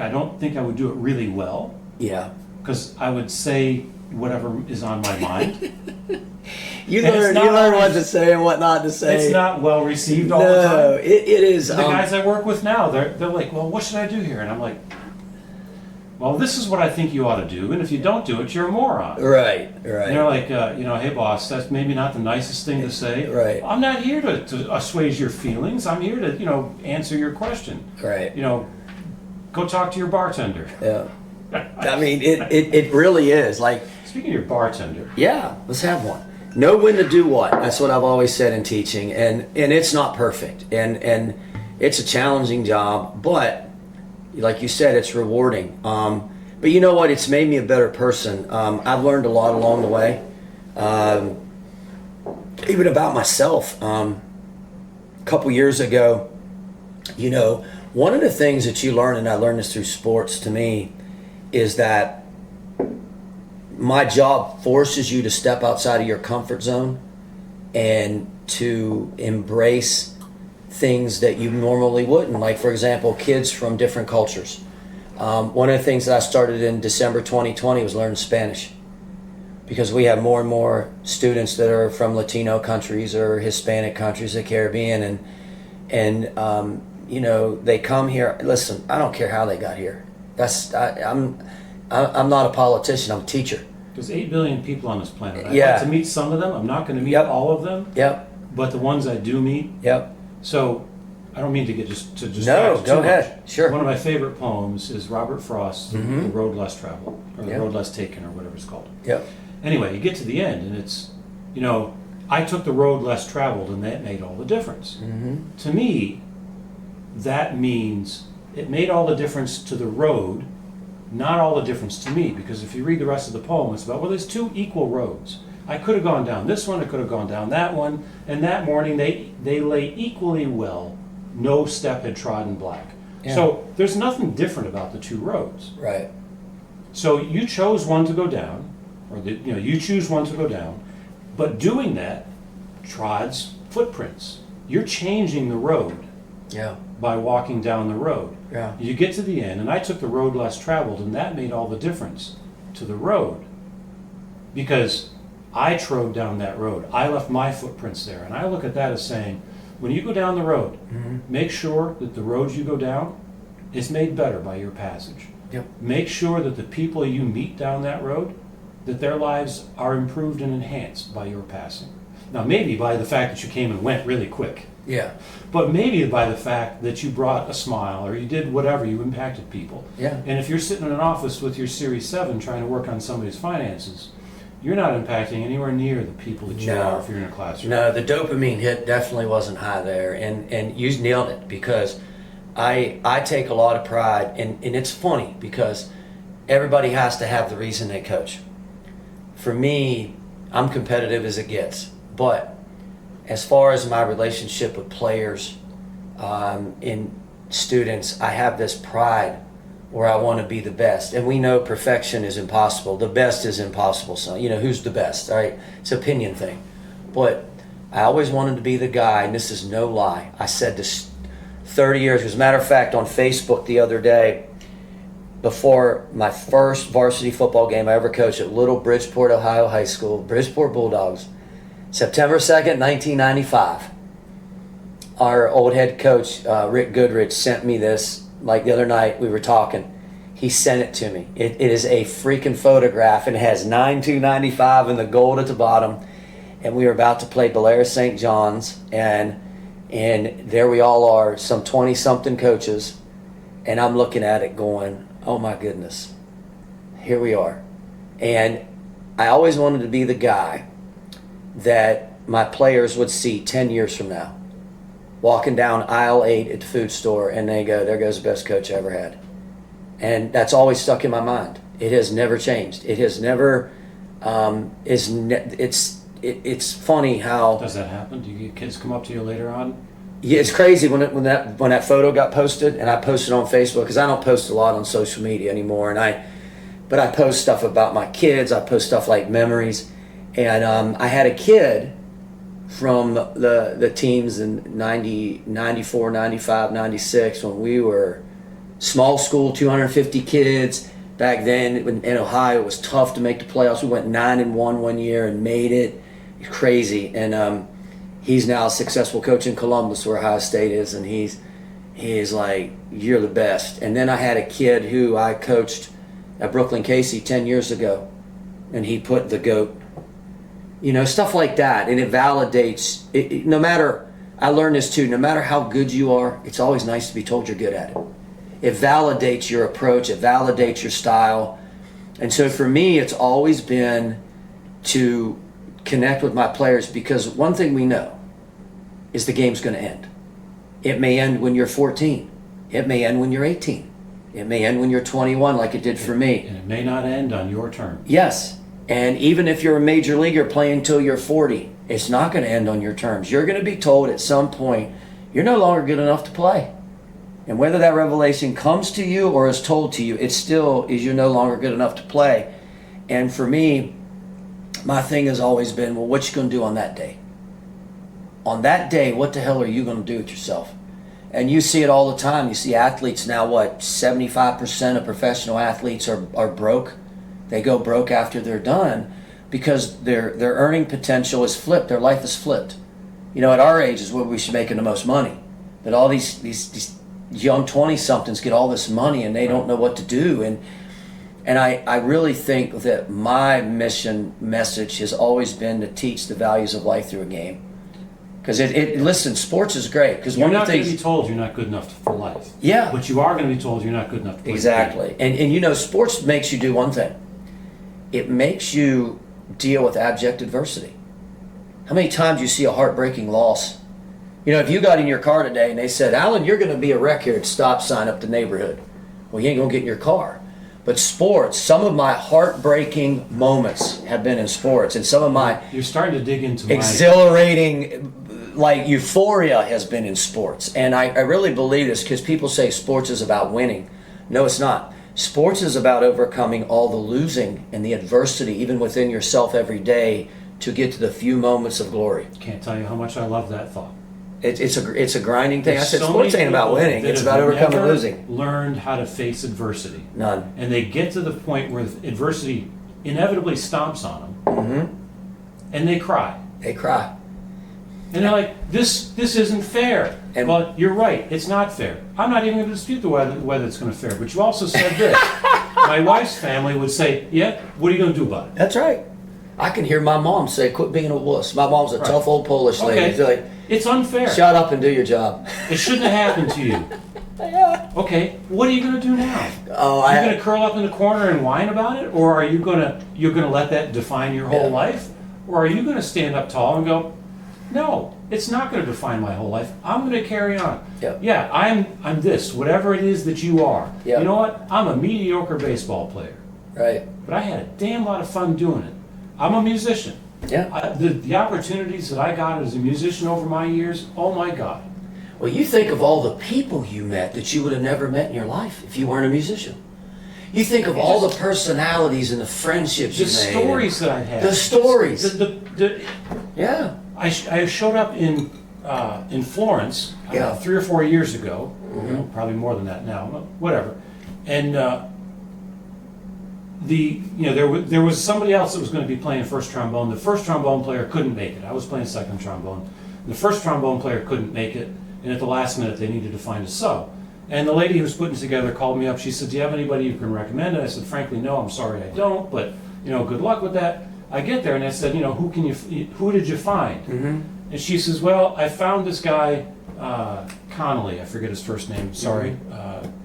don't think I would do it really well, Yeah. because I would say whatever is on my mind. You And it's learn not what always- to say and what not to say. It's not well received all the No, time. it is. The guys I work with now, they're like, well, what should I do here? And I'm like, well, this is what I think you ought to do, and if you don't do it, you're a moron. Right. And they're like, hey boss, that's maybe not the nicest thing to say. Right. I'm not here to assuage your feelings. I'm here to, answer your question. Right. Go talk to your bartender. Yeah. I mean, it really is. Like, Speaking of your bartender. yeah, let's have one. Know when to do what. That's what I've always said in teaching. And it's not perfect. And it's a challenging job. But, like you said, it's rewarding. But you know what? It's made me a better person. I've learned a lot along the way. Even about myself. A couple years ago, you know, one of the things that you learn, and I learned this through sports to me, is that my job forces you to step outside of your comfort zone and to embrace things that you normally wouldn't. Like, for example, kids from different cultures. One of the things that I started in December 2020 was learning Spanish, because we have more and more students that are from Latino countries or Hispanic countries, the Caribbean, and you know, they come here. Listen, I don't care how they got here. I'm not a politician. I'm a teacher. There's 8 billion people on this planet. I'd Yeah. like to meet some of them. I'm not going to meet Yep. all of them. Yep. But the ones I do meet. Yep. So I don't mean to get just to distract No, you go too ahead. much. Sure. One of my favorite poems is Robert Frost's The Road Less Traveled, or The Yep. Road Less Taken, or whatever it's called. Yep. Anyway, you get to the end, and it's, you know, I took the road less traveled, and that made all the difference. To me, that means it made all the difference to the road, not all the difference to me, because if you read the rest of the poem, it's about, well, there's two equal roads. I could have gone down this one, I could have gone down that one, and that morning they lay equally well. No step had trodden black. Yeah. So there's nothing different about the two roads. Right. So you chose one to go down, or you choose one to go down, but doing that trods footprints. You're changing the road Yeah. by walking down the road. Yeah. You get to the end, and I took the road less traveled, and that made all the difference to the road. Because I trod down that road. I left my footprints there. And I look at that as saying, when you go down the road, make sure that the road you go down is made better by your passage. Yep. Make sure that the people you meet down that road, that their lives are improved and enhanced by your passing. Now, maybe by the fact that you came and went really quick. Yeah. But maybe by the fact that you brought a smile, or you did whatever, you impacted people. Yeah. And if you're sitting in an office with your Series 7 trying to work on somebody's finances, you're not impacting anywhere near the people that you No. are if you're in a classroom. No, the dopamine hit definitely wasn't high there, and you nailed it, because I take a lot of pride, and it's funny because everybody has to have the reason they coach. For me, I'm competitive as it gets, but as far as my relationship with players and students, I have this pride where I want to be the best. And we know perfection is impossible. The best is impossible. So, you know, who's the best, right? It's an opinion thing. But I always wanted to be the guy, and this is no lie. I said this 30 years. As a matter of fact, on Facebook the other day, before my first varsity football game I ever coached at Little Bridgeport, Ohio High School, Bridgeport Bulldogs, September 2nd, 1995. Our old head coach, Rick Goodrich, sent me this. Like the other night, we were talking. He sent it to me. It is a freaking photograph, and it has 9/2/95 and the gold at the bottom. And we were about to play Belair St. John's, and there we all are, some 20-something coaches, and I'm looking at it going, oh my goodness, here we are. And I always wanted to be the guy that my players would see 10 years from now, walking down aisle 8 at the food store, and they go, there goes the best coach I ever had. And that's always stuck in my mind. It has never changed. It has never, it's funny how. Does that happen? Do you get kids come up to you later on? Yeah, it's crazy when that photo got posted, and I posted on Facebook, because I don't post a lot on social media anymore, but I post stuff about my kids. I post stuff like memories, and I had a kid from the teams in 90, 94, 95, 96, when we were small school, 250 kids. Back then in Ohio, it was tough to make the playoffs. We went 9-1 one year and made it. Crazy. And he's now a successful coach in Columbus, where Ohio State is, and he's like, you're the best. And then I had a kid who I coached at Brooklyn Casey 10 years ago, and he put the GOAT. You know, stuff like that, and it validates. No matter, I learned this too, no matter how good you are, it's always nice to be told you're good at it. It validates your approach. It validates your style. And so for me, it's always been to connect with my players, because one thing we know is the game's going to end. It may end when you're 14. It may end when you're 18. It may end when you're 21, like it did for me. And it may not end on your terms. Yes. And even if you're a major leaguer playing until you're 40, it's not going to end on your terms. You're going to be told at some point, you're no longer good enough to play. And whether that revelation comes to you or is told to you, it still is you're no longer good enough to play. And for me, my thing has always been, well, what you going to do on that day? On that day, what the hell are you going to do with yourself? And you see it all the time. You see athletes now, 75% of professional athletes are broke. They go broke after they're done because their earning potential is flipped. Their life is flipped. At our age is where we should be making the most money. But all these young 20-somethings get all this money and they don't know what to do. And I really think that my message has always been to teach the values of life through a game. Because listen, sports is great. Because you're not going to be told you're not good enough for life. Yeah. But you are going to be told you're not good enough to play. Exactly. And sports makes you do one thing. It makes you deal with abject adversity. How many times you see a heartbreaking loss? If you got in your car today and they said, Alan, you're going to be a wreck here at stop sign up the neighborhood. Well, you ain't going to get in your car. But sports, some of my heartbreaking moments have been in sports. And some of my You're starting to dig into exhilarating, euphoria has been in sports. And I really believe this because people say sports is about winning. No, it's not. Sports is about overcoming all the losing and the adversity, even within yourself every day, to get to the few moments of glory. Can't tell you how much I love that thought. It's a grinding thing. There's I said so sports many ain't about people winning. that It's have about overcoming never losing. Learned how to face adversity. None. And they get to the point where adversity inevitably stomps on them. Mm-hmm. And they cry. They cry. And they're like, this isn't fair. And well, you're right. It's not fair. I'm not even going to dispute whether it's going to be fair. But you also said this. My wife's family would say, yeah, what are you going to do about it? That's right. I can hear my mom say, quit being a wuss. My mom's a tough old Polish lady. Okay. She's like, it's unfair. Shut up and do your job. It shouldn't have happened to you. Yeah. Okay, what are you going to do now? Oh, are you going to curl up in the corner and whine about it, or are you going to let that define your whole life, or are you going to stand up tall and go, no, it's not going to define my whole life. I'm going to carry on. Yep. Yeah, I'm this, whatever it is that you are. Yep. You know what? I'm a mediocre baseball player. Right. But I had a damn lot of fun doing it. I'm a musician. Yeah. The opportunities that I got as a musician over my years, oh my God. Well, you think of all the people you met that you would have never met in your life if you weren't a musician. You think of all the personalities and the friendships you made. The stories that I had. The stories. Yeah. I showed up in Florence 3 or 4 years ago, probably more than that now, whatever. And there was somebody else that was going to be playing first trombone. The first trombone player couldn't make it. I was playing second trombone. The first trombone player couldn't make it, and at the last minute they needed to find a sub. And the lady who was putting it together called me up. She said, do you have anybody you can recommend? And I said, frankly, no, I'm sorry I don't, but good luck with that. I get there and I said, who did you find? Mm-hmm. And she says, well, I found this guy, Connolly, I forget his first name, sorry.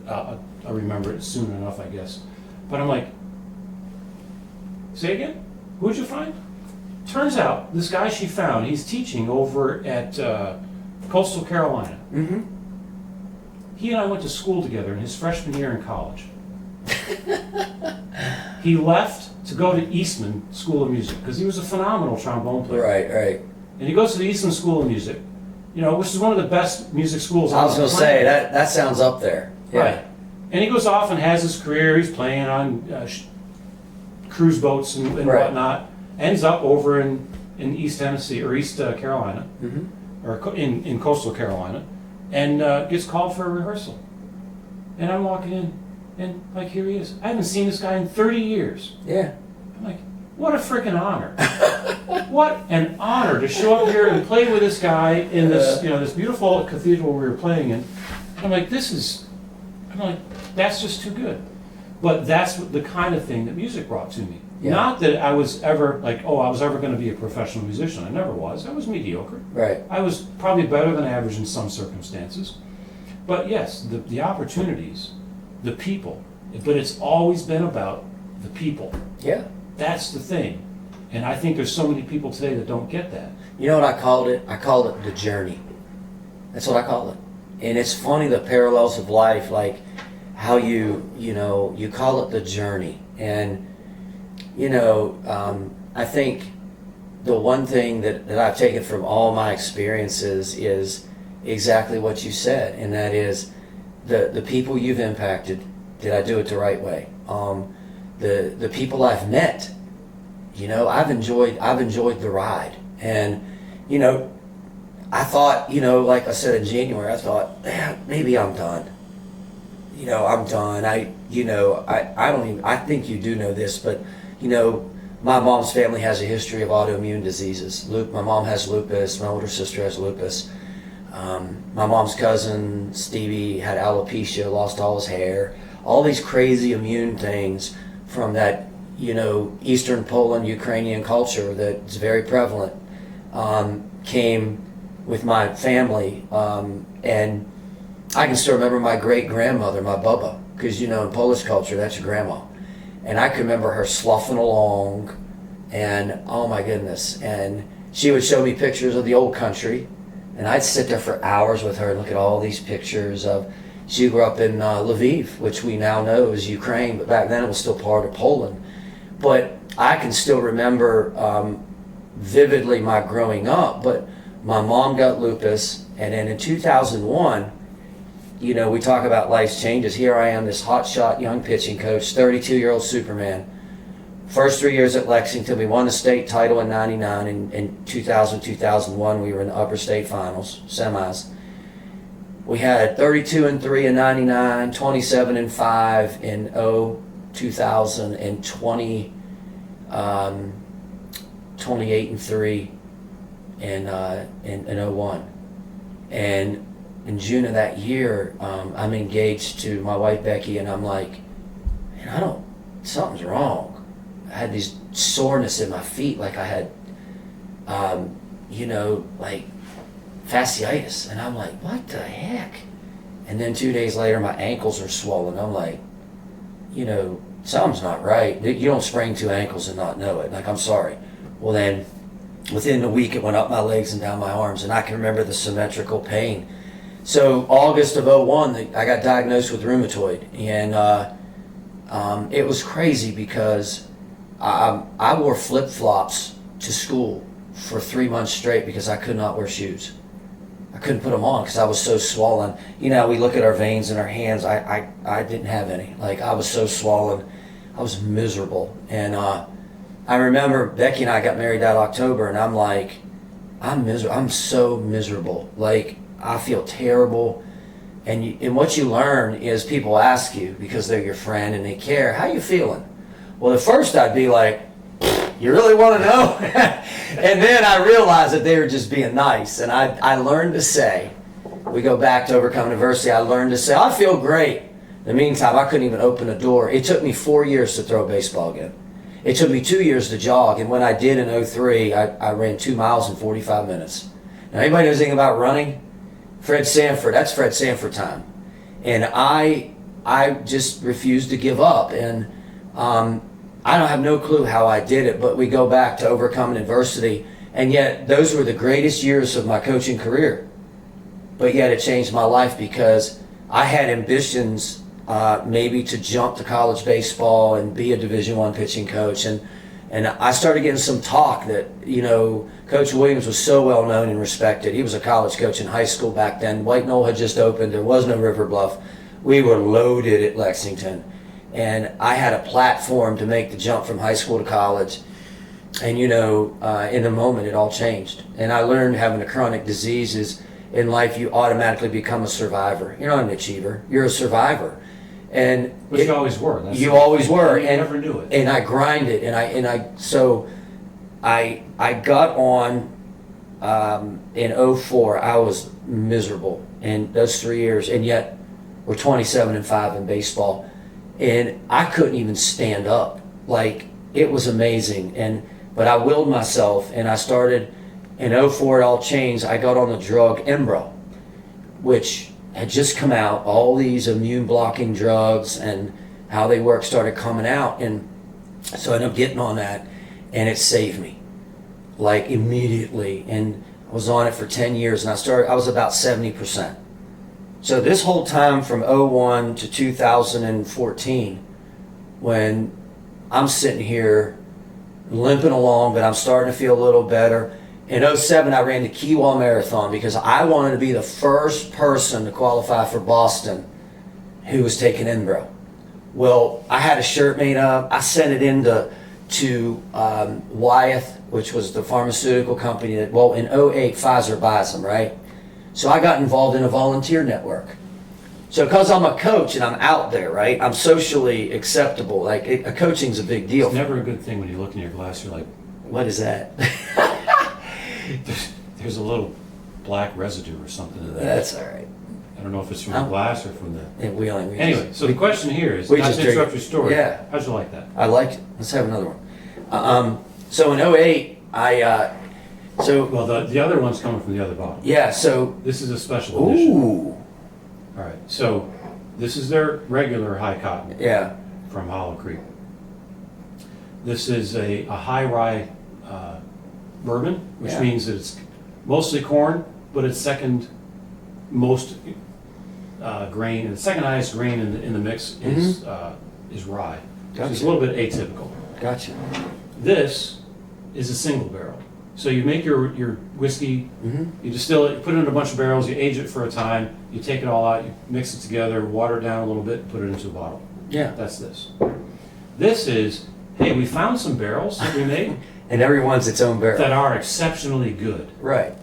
I'll remember it soon enough, I guess. But I'm like, say again? Who'd you find? Turns out, this guy she found, he's teaching over at Coastal Carolina. Mm-hmm. He and I went to school together in his freshman year in college. He left to go to Eastman School of Music because he was a phenomenal trombone player. Right. And he goes to the Eastman School of Music, which is one of the best music schools. I was going to say, that sounds up there. Yeah. Right. And he goes off and has his career. He's playing on cruise boats and whatnot. Ends up over in East Tennessee or East Carolina, or in Coastal Carolina, and gets called for a rehearsal. And I'm walking in, and here he is. I haven't seen this guy in 30 years. Yeah. I'm like, what a freaking honor! What an honor to show up here and play with this guy in this this beautiful cathedral we were playing in. And I'm like, that's just too good. But that's the kind of thing that music brought to me. Yeah. Not that I was ever going to be a professional musician. I never was. I was mediocre. Right. I was probably better than average in some circumstances. But yes, the opportunities the people. But it's always been about the people. Yeah. That's the thing. And I think there's so many people today that don't get that. You know what I called it? I called it the journey. That's what I call it. And it's funny, the parallels of life, like how you call it the journey. And, I think the one thing that I've taken from all my experiences is exactly what you said, and that is the people you've impacted. Did I do it the right way? The people I've met, I've enjoyed the ride. And, I thought, like I said in January, I thought, maybe I'm done. I'm done. I don't even, I think you do know this, but, my mom's family has a history of autoimmune diseases. My mom has lupus. My older sister has lupus. My mom's cousin, Stevie, had alopecia, lost all his hair. All these crazy immune things from that, Eastern Poland, Ukrainian culture that's very prevalent, came with my family. And I can still remember my great-grandmother, my Baba, because, in Polish culture, that's your grandma. And I can remember her sloughing along, and oh my goodness. And she would show me pictures of the old country, and I'd sit there for hours with her and look at all these pictures of, she grew up in Lviv, which we now know is Ukraine, but back then it was still part of Poland. But I can still remember vividly my growing up, but my mom got lupus, and then in 2001, we talk about life's changes. Here I am, this hotshot young pitching coach, 32-year-old Superman. First 3 years at Lexington, we won the state title in 99. In 2000, 2001, we were in the upper state finals, semis. We had 32-3 in 99, 27-5 in 2000, and 28-3 in 01. And in June of that year, I'm engaged to my wife Becky, and I'm like, man, something's wrong. I had these soreness in my feet, like I had, like fasciitis, and I'm like, what the heck? And then 2 days later, my ankles are swollen. I'm like, something's not right. You don't sprain two ankles and not know it. Like, I'm sorry. Well, then within a week, it went up my legs and down my arms, and I can remember the symmetrical pain. So August of 01, I got diagnosed with rheumatoid, and it was crazy because I wore flip-flops to school for 3 months straight because I could not wear shoes. I couldn't put them on because I was so swollen. We look at our veins in our hands. I didn't have any. Like, I was so swollen. I was miserable. And I remember Becky and I got married that October, and I'm like, I'm miserable. I'm so miserable. Like, I feel terrible. And what you learn is people ask you, because they're your friend and they care, how you feeling? Well, at first I'd be like, you really want to know? And then I realized that they were just being nice. And I learned to say, we go back to Overcoming Adversity, I learned to say, I feel great. In the meantime, I couldn't even open a door. It took me 4 years to throw a baseball again. It took me 2 years to jog. And when I did in 03, I ran 2 miles in 45 minutes. Now, anybody knows anything about running? Fred Sanford, that's Fred Sanford time. And I just refused to give up. And I don't have no clue how I did it, but we go back to Overcoming Adversity. And yet, those were the greatest years of my coaching career. But yet, it changed my life because I had ambitions maybe to jump to college baseball and be a Division I pitching coach. And I started getting some talk that, Coach Williams was so well known and respected. He was a college coach in high school back then. White Knoll had just opened. There was no River Bluff. We were loaded at Lexington. And I had a platform to make the jump from high school to college. And, in the moment, it all changed. And I learned having a chronic disease is in life, you automatically become a survivor. You're not an achiever. You're a survivor. But you always were. You always were. You never knew it. And I grinded. So I got on in 04. I was miserable in those 3 years. And yet, we're 27-5 in baseball. And I couldn't even stand up. Like, it was amazing. But I willed myself, and I started in 04. It all changed. I got on the drug Embro, which had just come out. All these immune blocking drugs and how they work started coming out, and so I ended up getting on that, and it saved me, like immediately. And I was on it for 10 years, and I was about 70%. So this whole time from '01 to 2014, when I'm sitting here limping along, but I'm starting to feel a little better. In '07, I ran the Kewah Marathon because I wanted to be the first person to qualify for Boston who was taking Enbro. Well, I had a shirt made up. I sent it in to Wyeth, which was the pharmaceutical company that, well, in '08, Pfizer buys them, right? So I got involved in a volunteer network. So because I'm a coach and I'm out there, right? I'm socially acceptable. Like, coaching's a big deal. It's never a good thing when you look in your glass, you're like, What is that? there's a little black residue or something in there. That's all right. I don't know if it's from the glass or from the... Anyway, so the question here is, we not just to interrupt drink- your story, yeah. how'd you like that? I like it. Let's have another one. So in '08, Well, the other one's coming from the other bottle. yeah, so, This is a special edition. ooh, All right, so this is their regular high cotton yeah, from Hollow Creek. This is a high rye bourbon, which Yeah. means that it's mostly corn, but it's second most grain, and the second highest grain in the mix is rye. So it's Gotcha. a little bit atypical. gotcha. This is a single barrel. So you make your whiskey, you distill it, you put it in a bunch of barrels, you age it for a time, you take it all out, you mix it together, water it down a little bit, put it into a bottle. Yeah, That's this. This is, hey, we found some barrels that we made and everyone's its own barrel. that are exceptionally good. Right.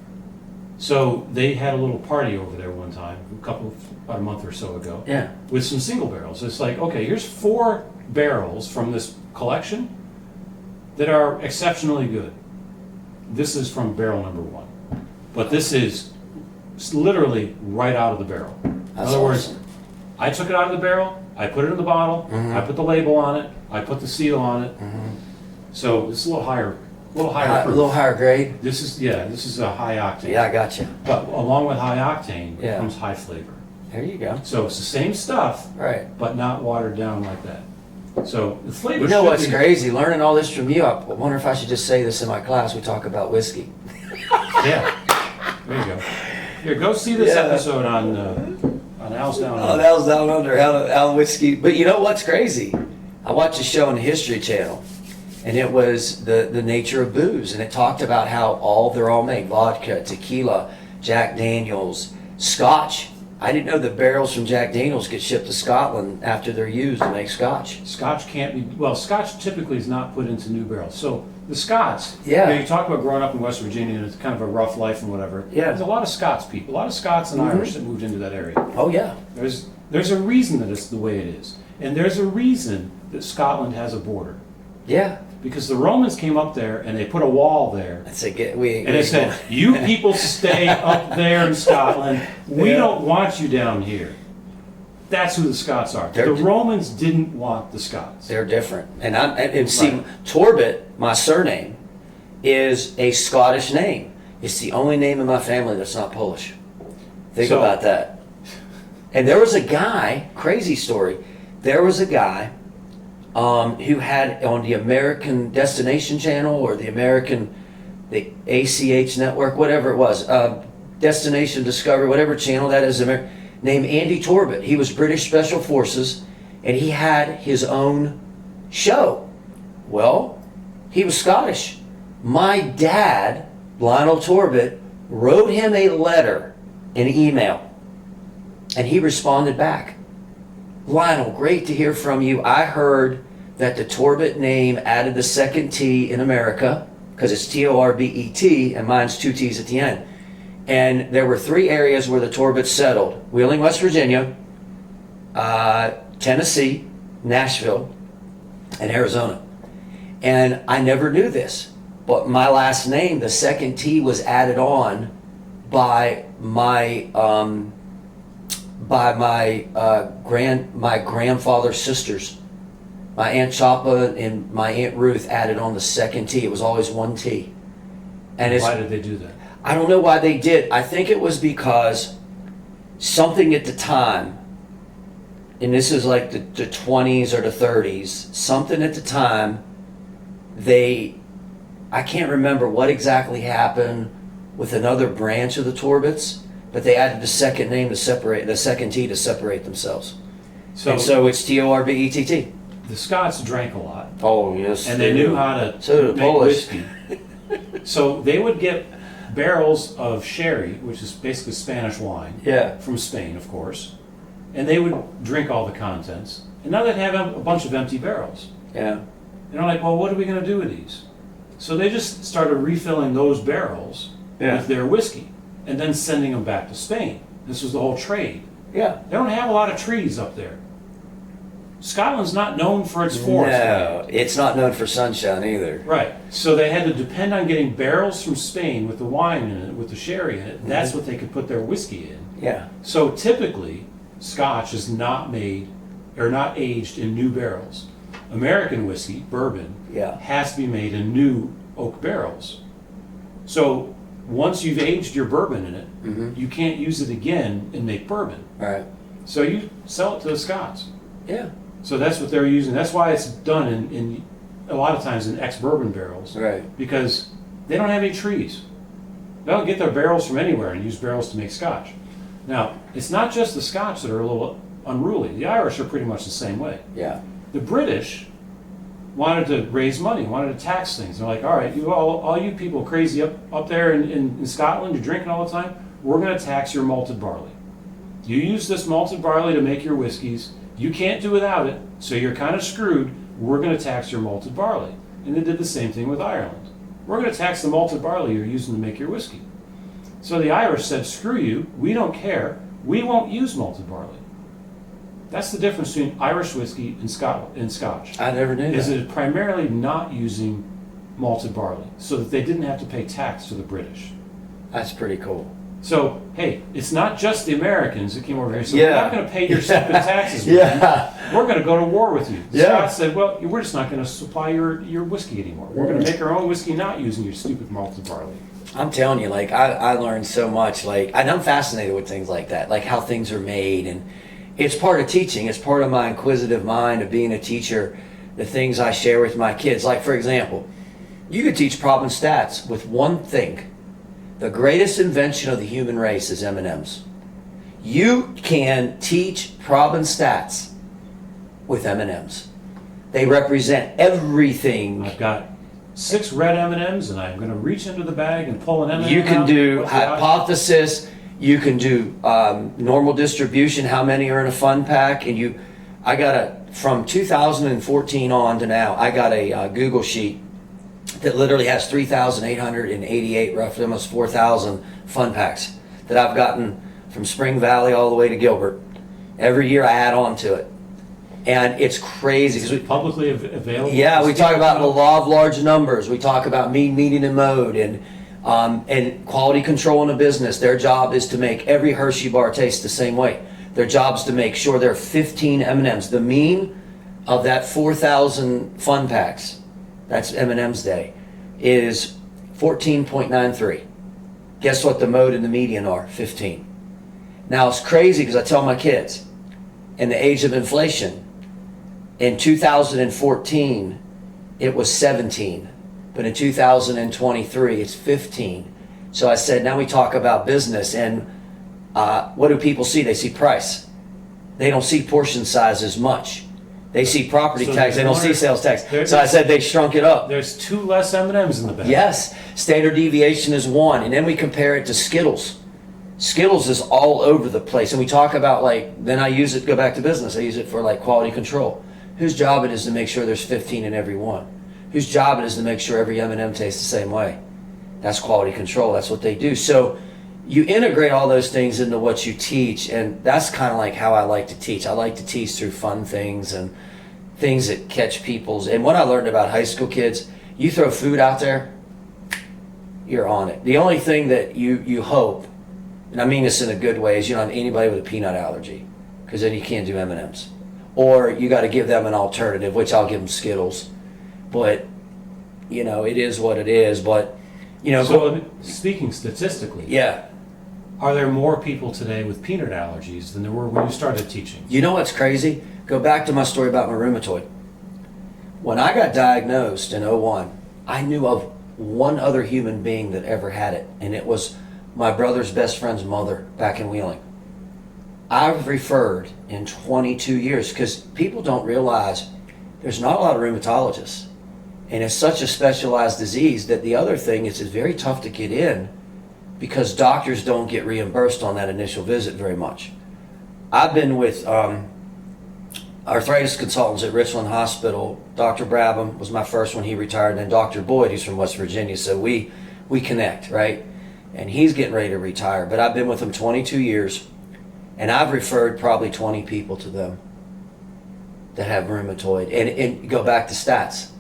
So they had a little party over there one time, about a month or so ago, Yeah. with some single barrels. It's like, okay, here's 4 barrels from this collection that are exceptionally good. This is from barrel number 1. But this is literally right out of the barrel. In That's other words, awesome. I took it out of the barrel, I put it in the bottle, I put the label on it, I put the seal on it. So it's a little higher A proof. little higher grade. This is a high octane. Yeah, I got you. But along with high octane Yeah. comes high flavor. There you go. So it's the same stuff, Right. but not watered down like that. So the flavor. You know should what's be- crazy? Learning all this from you, I wonder if I should just say this in my class. We talk about whiskey. Yeah. There you go. Here, go see this Yeah. episode on Al's Down Oh, Under. that was down under how whiskey. But you know what's crazy? I watched a show on the History Channel, and it was the nature of booze, and it talked about how they're all made: vodka, tequila, Jack Daniels, Scotch. I didn't know that barrels from Jack Daniels get shipped to Scotland after they're used to make Scotch. Scotch can't be, well, Scotch typically is not put into new barrels. So the Scots, Yeah. you talk about growing up in West Virginia and it's kind of a rough life and whatever. Yeah. There's a lot of Scots people, a lot of Scots and Irish that moved into that area. Oh yeah, There's a reason that it's the way it is. And there's a reason that Scotland has a border. yeah. Because the Romans came up there and they put a wall there. That's a get. We And they said, you people stay up there in Scotland. We Yeah. don't want you down here. That's who the Scots are. They're- The Romans didn't want the Scots. they're different. And see, Right. Torbett, my surname, is a Scottish name. It's the only name in my family that's not Polish. Think So- about that. And there was a guy, crazy story. There was a guy who had on the American Destination Channel or the ACH network, whatever it was, Destination Discovery, whatever channel that is, named Andy Torbett. He was British Special Forces, and he had his own show. Well, he was Scottish. My dad, Lionel Torbett, wrote him a letter, an email, and he responded back. Lionel, great to hear from you. I heard that the Torbett name added the second T in America, because it's Torbet, and mine's 2 T's at the end. And there were 3 areas where the Torbett settled: Wheeling, West Virginia, Tennessee, Nashville, and Arizona. And I never knew this, but my last name, the second T, was added on by my grandfather's sisters. My Aunt Chapa and my Aunt Ruth added on the second T. It was always 1 T. And Why did they do that? I don't know why they did. I think it was because something at the time, and this is like the 20s or the 30s, something at the time, I can't remember what exactly happened with another branch of the Torbetts, but they added the second name to separate, the second T to separate themselves. So it's Torbett. The Scots drank a lot. Oh, yes. And they knew how to So did the make Polish. whiskey. So they would get barrels of sherry, which is basically Spanish wine, Yeah. from Spain, of course, and they would drink all the contents. And now they'd have a bunch of empty barrels. Yeah. And they're like, well, what are we going to do with these? So they just started refilling those barrels with their whiskey and then sending them back to Spain. This was the whole trade. Yeah. They don't have a lot of trees up there. Scotland's not known for its forest. No, it's not known for sunshine either. Right. So they had to depend on getting barrels from Spain with the wine in it, with the sherry in it. That's what they could put their whiskey in. Yeah. So typically, Scotch is not made or not aged in new barrels. American whiskey, bourbon, has to be made in new oak barrels. So once you've aged your bourbon in it, you can't use it again and make bourbon. Right. So you sell it to the Scots. Yeah. So that's what they're using. That's why it's done in a lot of times in ex-bourbon barrels. Right. Because they don't have any trees. They'll get their barrels from anywhere and use barrels to make Scotch. Now, it's not just the Scotch that are a little unruly. The Irish are pretty much the same way. Yeah. The British wanted to raise money, wanted to tax things. They're like, all right, you all you people crazy up there in Scotland, you're drinking all the time, we're going to tax your malted barley. You use this malted barley to make your whiskeys. You can't do without it, so you're kind of screwed. We're going to tax your malted barley. And they did the same thing with Ireland. We're going to tax the malted barley you're using to make your whiskey. So the Irish said, screw you, we don't care, we won't use malted barley. That's the difference between Irish whiskey and Scotch. I never knew is that. it primarily not using malted barley, so that they didn't have to pay tax to the British. That's pretty cool. So, hey, it's not just the Americans that came over here, so Yeah. we're not going to pay your stupid taxes. Yeah. We're going to go to war with you. The Yeah. Scots said, well, we're just not going to supply your whiskey anymore. We're going to make our own whiskey not using your stupid malted barley. I'm telling you, like, I learned so much, like, and I'm fascinated with things like that, like how things are made, and it's part of teaching. It's part of my inquisitive mind of being a teacher, the things I share with my kids. Like, for example, you could teach problem stats with one thing. The greatest invention of the human race is M&Ms. You can teach problem stats with M&Ms. They represent everything. I've got 6 red M&Ms, and I'm going to reach into the bag and pull an M&M You can out. do What's the odds? hypothesis. You can do normal distribution. How many are in a fun pack? And I got from 2014 on to now. I got a Google sheet that literally has 3,888, roughly almost 4,000 fun packs that I've gotten from Spring Valley all the way to Gilbert. Every year I add on to it. And it's crazy. Is it publicly available? Yeah, we talk about the law of large numbers. We talk about mean, median, and mode, and quality control in a business. Their job is to make every Hershey bar taste the same way. Their job is to make sure there are 15 M&Ms. The mean of that 4,000 fun packs, that's M&M's day, is 14.93. Guess what the mode and the median are? 15. Now it's crazy because I tell my kids, in the age of inflation, in 2014, it was 17. But in 2023, it's 15. So I said, now we talk about business, and what do people see? They see price. They don't see portion size as much. They see property So tax. They don't see sales tax. So I said they shrunk it up. There's 2 less M&Ms in the bag. Yes, standard deviation is 1, and then we compare it to Skittles. Skittles is all over the place, and we talk about, like, then I use it, go back to business, I use it for like quality control. Whose job it is to make sure there's 15 in every one? Whose job it is to make sure every M&M tastes the same way? That's quality control. That's what they do. So you integrate all those things into what you teach, and that's kind of like how I like to teach. I like to teach through fun things and things that catch people's. And what I learned about high school kids, you throw food out there, you're on it. The only thing that you hope, and I mean this in a good way, is you don't have anybody with a peanut allergy, because then you can't do M&Ms. Or you got to give them an alternative, which I'll give them Skittles. But, it is what it is. But, So speaking statistically, yeah. Are there more people today with peanut allergies than there were when you started teaching? You know what's crazy? Go back to my story about my rheumatoid. When I got diagnosed in '01, I knew of one other human being that ever had it, and it was my brother's best friend's mother back in Wheeling. I've referred in 22 years, because people don't realize there's not a lot of rheumatologists, and it's such a specialized disease that the other thing is it's very tough to get in because doctors don't get reimbursed on that initial visit very much. I've been with arthritis consultants at Richland Hospital. Dr. Brabham was my first one, he retired, and then Dr. Boyd, who's from West Virginia, so we connect, right? And he's getting ready to retire, but I've been with him 22 years, and I've referred probably 20 people to them that have rheumatoid. And go back to stats,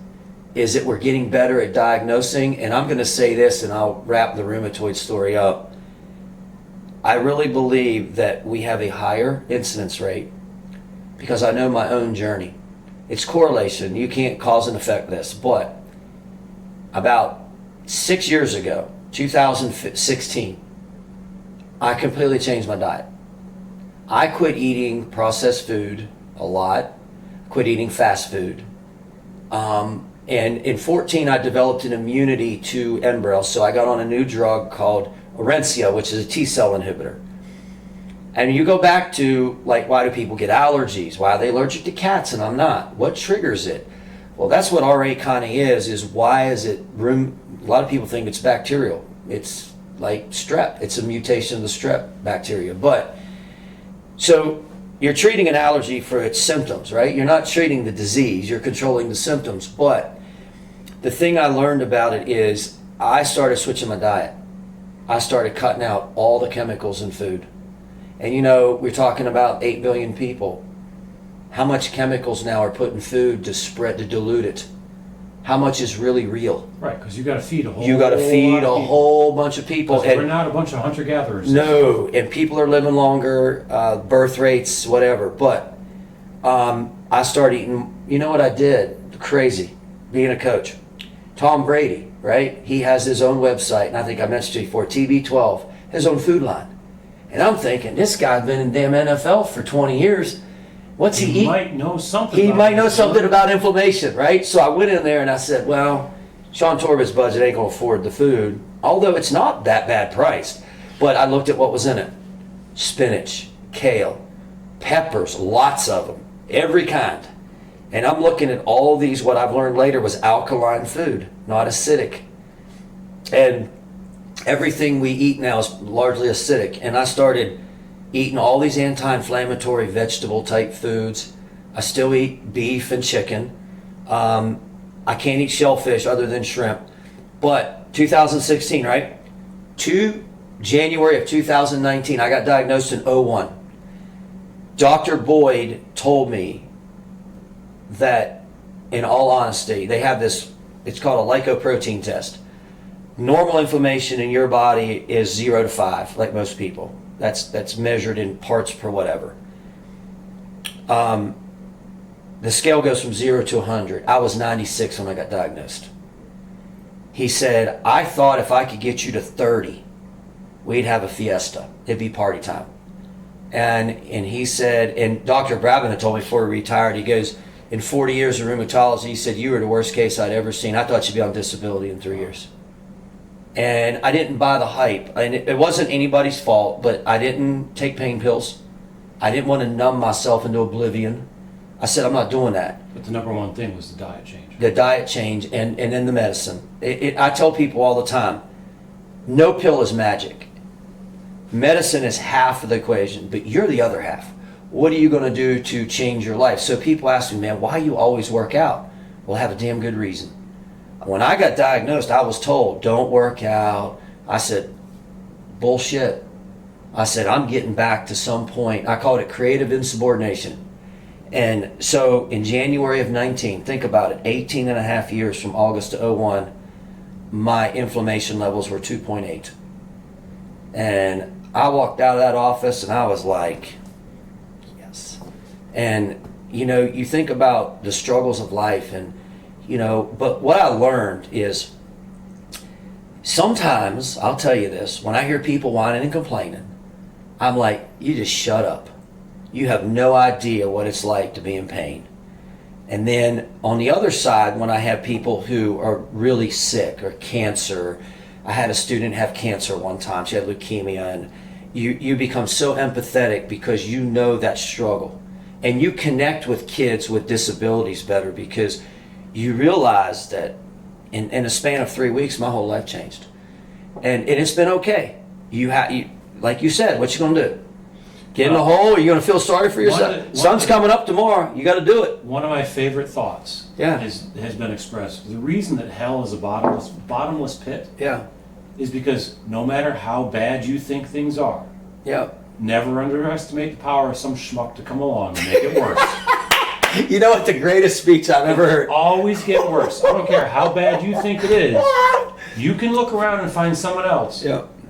is that we're getting better at diagnosing, and I'm going to say this, and I'll wrap the rheumatoid story up. I really believe that we have a higher incidence rate because I know my own journey. It's correlation. You can't cause and effect this, but about 6 years ago, 2016, I completely changed my diet. I quit eating processed food a lot, quit eating fast food. And in 14, I developed an immunity to Enbrel, so I got on a new drug called Orencia, which is a T-cell inhibitor. And you go back to, like, why do people get allergies? Why are they allergic to cats and I'm not? What triggers it? Well, that's what RA kind of is why is it a lot of people think it's bacterial. It's like strep. It's a mutation of the strep bacteria. But, so you're treating an allergy for its symptoms, right? You're not treating the disease, you're controlling the symptoms. But the thing I learned about it is I started switching my diet. I started cutting out all the chemicals in food. And you know, we're talking about 8 billion people. How much chemicals now are put in food to dilute it? How much is really real? Right, because you got to feed a whole. You got to feed a whole bunch of people. And we're not a bunch of hunter-gatherers. No, and people are living longer, birth rates, whatever. But I started eating. You know what I did? Crazy, being a coach. Tom Brady, right? He has his own website, and I think I mentioned it before, TB12, his own food line. And I'm thinking, this guy's been in damn NFL for 20 years. What's he eating? He might know something. He might know something about inflammation, right? So I went in there and I said, well, Shawn Torbett's budget ain't going to afford the food, although it's not that bad priced. But I looked at what was in it. Spinach, kale, peppers, lots of them, every kind. And I'm looking at all these, what I've learned later was alkaline food, not acidic. And everything we eat now is largely acidic. And I started eating all these anti-inflammatory vegetable type foods. I still eat beef and chicken. I can't eat shellfish other than shrimp. But 2016, right? January of 2019, I got diagnosed in '01. Dr. Boyd told me that, in all honesty, they have this, it's called a lipoprotein test. Normal inflammation in your body is 0 to 5, like most people. That's measured in parts per whatever. The scale goes from 0 to 100. I was 96 when I got diagnosed. He said, I thought if I could get you to 30, we'd have a fiesta. It'd be party time. And he said, and Dr. Brabham had told me before he retired, he goes, in 40 years of rheumatology, he said, you were the worst case I'd ever seen. I thought you'd be on disability in 3 years. And I didn't buy the hype. And it wasn't anybody's fault, but I didn't take pain pills. I didn't want to numb myself into oblivion. I said, I'm not doing that. But the number one thing was the diet change. The diet change and then the medicine. I tell people all the time, no pill is magic. Medicine is half of the equation, but you're the other half. What are you going to do to change your life? So people ask me, man, why you always work out? Well, I have a damn good reason. When I got diagnosed, I was told, don't work out. I said, bullshit. I said, I'm getting back to some point. I called it creative insubordination. And so in January of 19, think about it, 18 and a half years from August to '01, my inflammation levels were 2.8. And I walked out of that office and I was like, yes. And, you know, you think about the struggles of life and, you know, but what I learned is sometimes, I'll tell you this, when I hear people whining and complaining, I'm like, you just shut up. You have no idea what it's like to be in pain. And then on the other side, when I have people who are really sick or cancer, I had a student have cancer one time. She had leukemia, and you become so empathetic because you know that struggle. And you connect with kids with disabilities better because you realize that in a span of 3 weeks, my whole life changed. And it's been okay. You like you said, what you gonna do? Get in the hole, or you gonna feel sorry for yourself? Sun's coming up tomorrow. You got to do it. One of my favorite thoughts has been expressed. The reason that hell is a bottomless pit is because no matter how bad you think things are, never underestimate the power of some schmuck to come along and make it worse. You know what? The greatest speech I've ever heard. Always get worse. I don't care how bad you think it is. You can look around and find someone else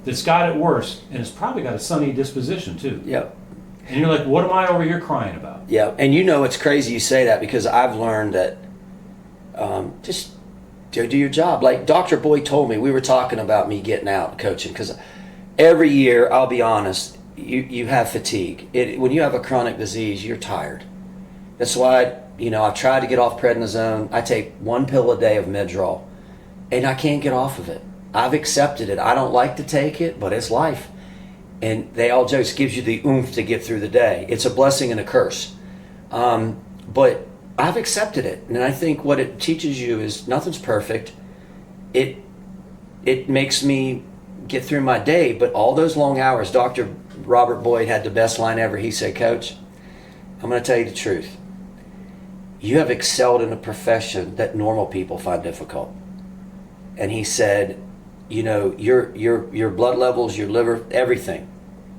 that's got it worse, and it's probably got a sunny disposition too. And you're like, what am I over here crying about? And you know it's crazy you say that because I've learned that just do your job. Like Dr. Boyd told me, we were talking about me getting out coaching because every year, I'll be honest, you have fatigue. When you have a chronic disease, you're tired. That's why I've tried to get off prednisone. I take 1 pill a day of Midrol, and I can't get off of it. I've accepted it. I don't like to take it, but it's life. And they all joke, it gives you the oomph to get through the day. It's a blessing and a curse. But I've accepted it. And I think what it teaches you is nothing's perfect. It makes me get through my day, but all those long hours, Dr. Robert Boyd had the best line ever. He said, Coach, I'm going to tell you the truth. You have excelled in a profession that normal people find difficult. And he said, your blood levels, your liver, everything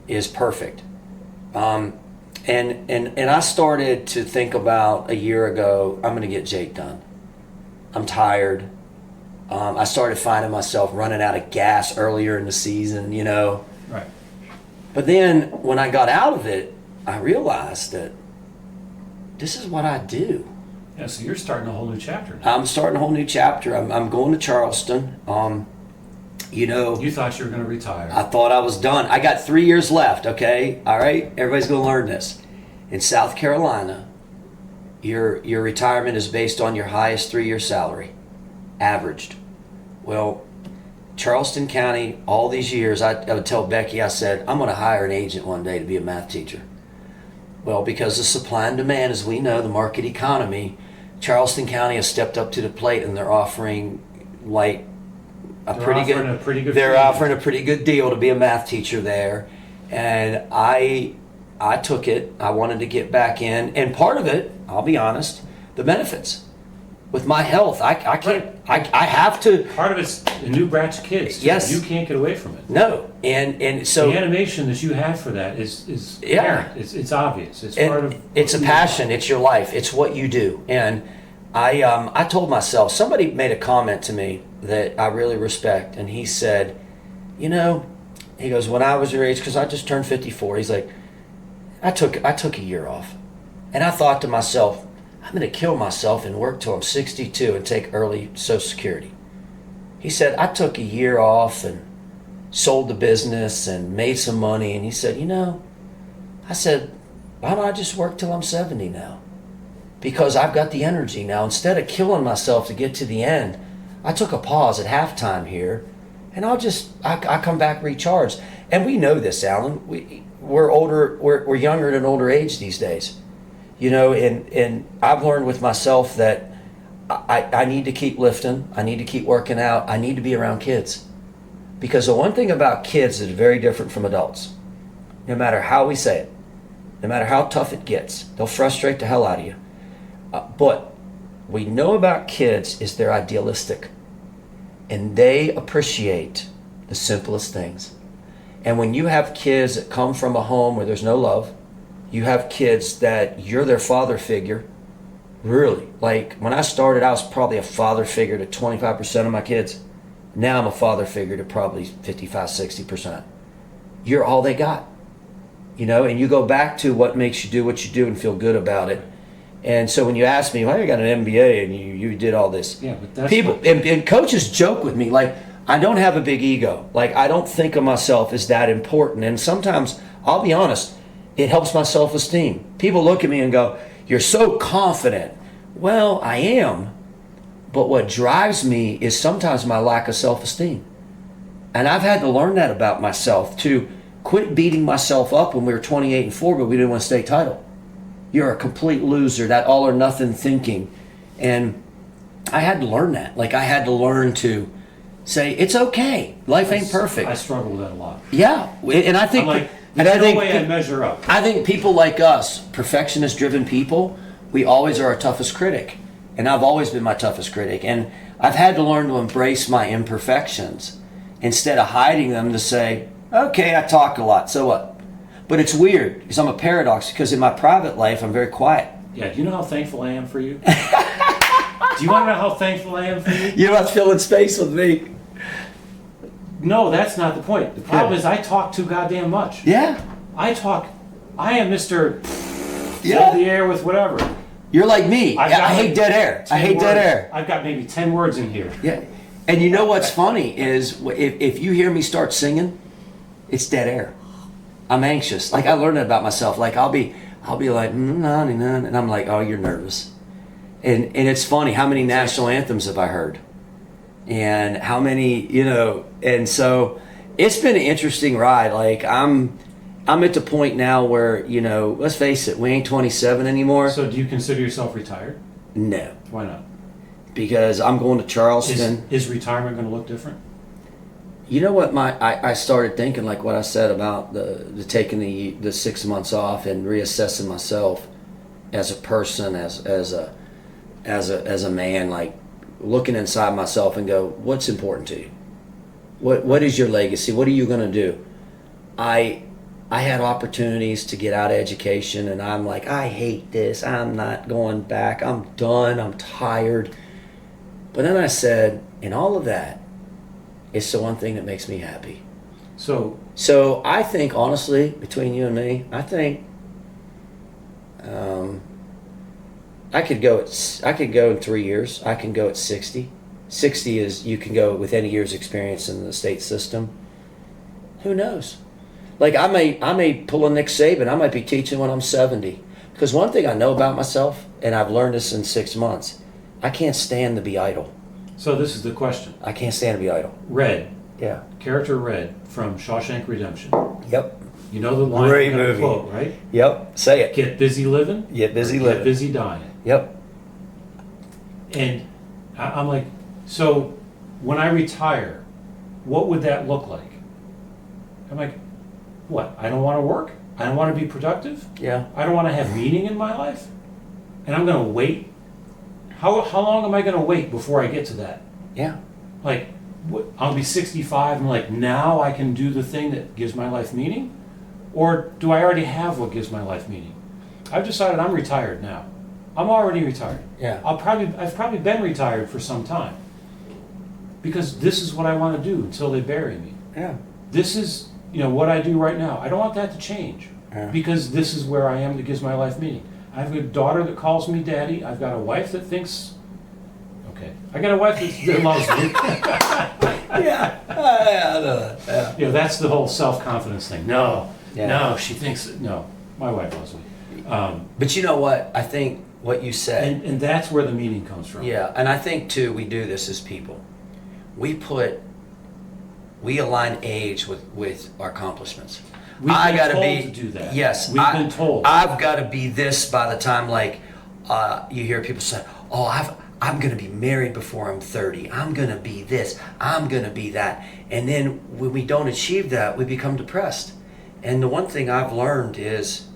is perfect. And I started to think about a year ago, I'm going to get Jake done. I'm tired. I started finding myself running out of gas earlier in the season, Right. But then when I got out of it, I realized that this is what I do. Yeah, so you're starting a whole new chapter now. I'm starting a whole new chapter. I'm going to Charleston. You thought you were going to retire. I thought I was done. I got 3 years left, okay? All right? Everybody's going to learn this. In South Carolina, your retirement is based on your highest 3-year salary, averaged. Well, Charleston County, all these years, I would tell Becky, I said, I'm going to hire an agent one day to be a math teacher. Well, because of supply and demand, as we know, the market economy, Charleston County has stepped up to the plate and they're offering a pretty good deal to be a math teacher there. And I took it. I wanted to get back in. And part of it, I'll be honest, the benefits. With my health, I can't, I have to. Part of it's a new batch of kids. Yes. You can't get away from it. No. And so. The animation that you have for that is apparent. It's obvious. It's part of. It's a passion. It's your life. It's what you do. And I told myself, somebody made a comment to me that I really respect. And he said, he goes, when I was your age, because I just turned 54, he's like, I took a year off. And I thought to myself, I'm going to kill myself and work till I'm 62 and take early Social Security. He said, I took a year off and sold the business and made some money. And he said, I said, why don't I just work till I'm 70 now? Because I've got the energy now. Instead of killing myself to get to the end, I took a pause at halftime here, and I come back recharged. And we know this, Alan. We're older. We're younger at an older age these days. And I've learned with myself that I need to keep lifting. I need to keep working out. I need to be around kids. Because the one thing about kids is very different from adults. No matter how we say it, no matter how tough it gets, they'll frustrate the hell out of you. But we know about kids is they're idealistic. And they appreciate the simplest things. And when you have kids that come from a home where there's no love, you have kids that you're their father figure, really. Like when I started, I was probably a father figure to 25% of my kids. Now I'm a father figure to probably 55, 60%. You're all they got. And you go back to what makes you do what you do and feel good about it. And so when you ask me, you got an MBA and you did all this. Yeah, but that's people and coaches joke with me, like, I don't have a big ego. Like, I don't think of myself as that important. And sometimes I'll be honest, it helps my self-esteem. People look at me and go, "You're so confident." Well, I am, but what drives me is sometimes my lack of self-esteem. And I've had to learn that about myself, to quit beating myself up when we were 28-4, but we didn't win a state title. You're a complete loser, that all or nothing thinking. And I had to learn that. Like, I had to learn to say, it's okay. Life ain't perfect. I struggle with that a lot. Yeah. And I think, I'm like, there's no way I measure up. I think people like us, perfectionist driven people, we always are our toughest critic. And I've always been my toughest critic. And I've had to learn to embrace my imperfections instead of hiding them, to say, okay, I talk a lot, so what? But it's weird because I'm a paradox, because in my private life, I'm very quiet. Yeah, do you know how thankful I am for you? Do you want to know how thankful I am for you? You're not filling space with me. No, that's not the point. The problem is I talk too goddamn much. Yeah. I am Mr. Yeah. Fill the air with whatever. You're like me. I hate dead air. I hate dead air. I've got maybe 10 words in here. Yeah. And you know what's funny is if you hear me start singing, it's dead air. I'm anxious. Like, I learned that about myself. Like, I'll be like, and I'm like, oh, you're nervous. And it's funny, how many national anthems have I heard? And how many, and so it's been an interesting ride. Like, I'm at the point now where, let's face it, we ain't 27 anymore. So do you consider yourself retired? No. Why not? Because I'm going to Charleston. Is retirement going to look different? You know what, I started thinking, like what I said about the taking the 6 months off and reassessing myself as a person, as a man, like looking inside myself and go, what's important to you? What is your legacy? What are you going to do? I had opportunities to get out of education, and I'm like, I hate this. I'm not going back. I'm done. I'm tired. But then I said, in all of that, it's the one thing that makes me happy. So I think, honestly, between you and me, I think I could go in 3 years. I can go at 60. 60 is, you can go with any year's experience in the state system. Who knows? Like, I may pull a Nick Saban. I might be teaching when I'm 70. Because one thing I know about myself, and I've learned this in 6 months, I can't stand to be idle. So this is the question. I can't stand to be idle. Red. Yeah. Character Red from Shawshank Redemption. Yep. You know the line Great I'm gonna movie. quote, right? Yep. Say it. Get busy living. Get busy living. Get busy dying. Yep. And I'm like, so when I retire, what would that look like? I'm like, what? I don't want to work? I don't want to be productive? Yeah. I don't want to have meaning in my life? And I'm going to wait? How long am I going to wait before I get to that? Yeah. Like, I'll be 65 and like, now I can do the thing that gives my life meaning? Or do I already have what gives my life meaning? I've decided I'm retired now. I'm already retired. Yeah. I've probably been retired for some time. Because this is what I want to do until they bury me. Yeah. This is, what I do right now. I don't want that to change. Yeah. Because this is where I am that gives my life meaning. I have a daughter that calls me daddy. I've got a wife that thinks, okay. I got a wife that loves me. Yeah. I know that. Yeah. That's the whole self-confidence thing. No, she thinks, no, my wife loves me. But you know what? I think what you said. And that's where the meaning comes from. Yeah, and I think too, we do this as people. We align age with our accomplishments. We've been gotta told be, to do that. Yes. We've been told. I've got to be this by the time, like, you hear people say, oh, I'm going to be married before I'm 30. I'm going to be this. I'm going to be that. And then when we don't achieve that, we become depressed. And the one thing I've learned is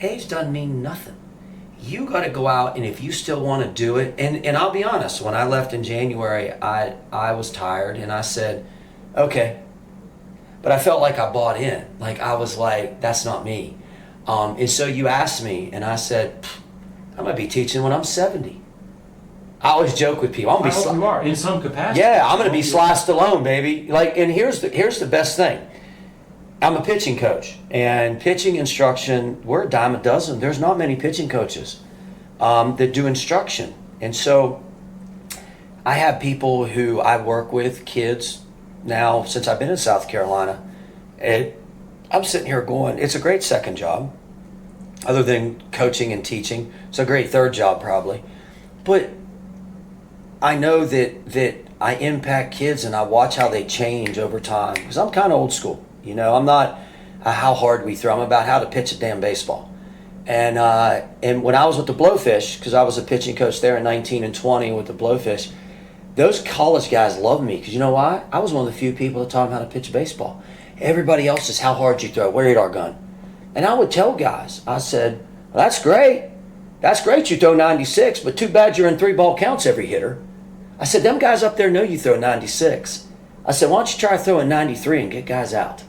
age doesn't mean nothing. You got to go out, and if you still want to do it, and I'll be honest, when I left in January, I was tired, and I said, okay. But I felt like I bought in. Like, I was like, that's not me. And so you asked me, and I said, I'm going to be teaching when I'm 70. I always joke with people. I hope you are, in some capacity. Yeah, I'm going to be Sly Stallone, baby. Like, and here's the best thing. I'm a pitching coach, and pitching instruction, we're a dime a dozen. There's not many pitching coaches that do instruction. And so I have people who I work with, kids, now since I've been in South Carolina, at I'm sitting here going, it's a great second job, other than coaching and teaching. It's a great third job probably. But I know that I impact kids and I watch how they change over time. Because I'm kind of old school. You know, I'm not how hard we throw. I'm about how to pitch a damn baseball. And when I was with the Blowfish, because I was a pitching coach there in 19 and 20 with the Blowfish, those college guys loved me. Because you know why? I was one of the few people that taught them how to pitch baseball. Everybody else is how hard you throw. Where your gun? And I would tell guys, I said, well, that's great. That's great you throw 96, but too bad you're in 3-ball counts every hitter. I said, them guys up there know you throw 96. I said, why don't you try throwing 93 and get guys out?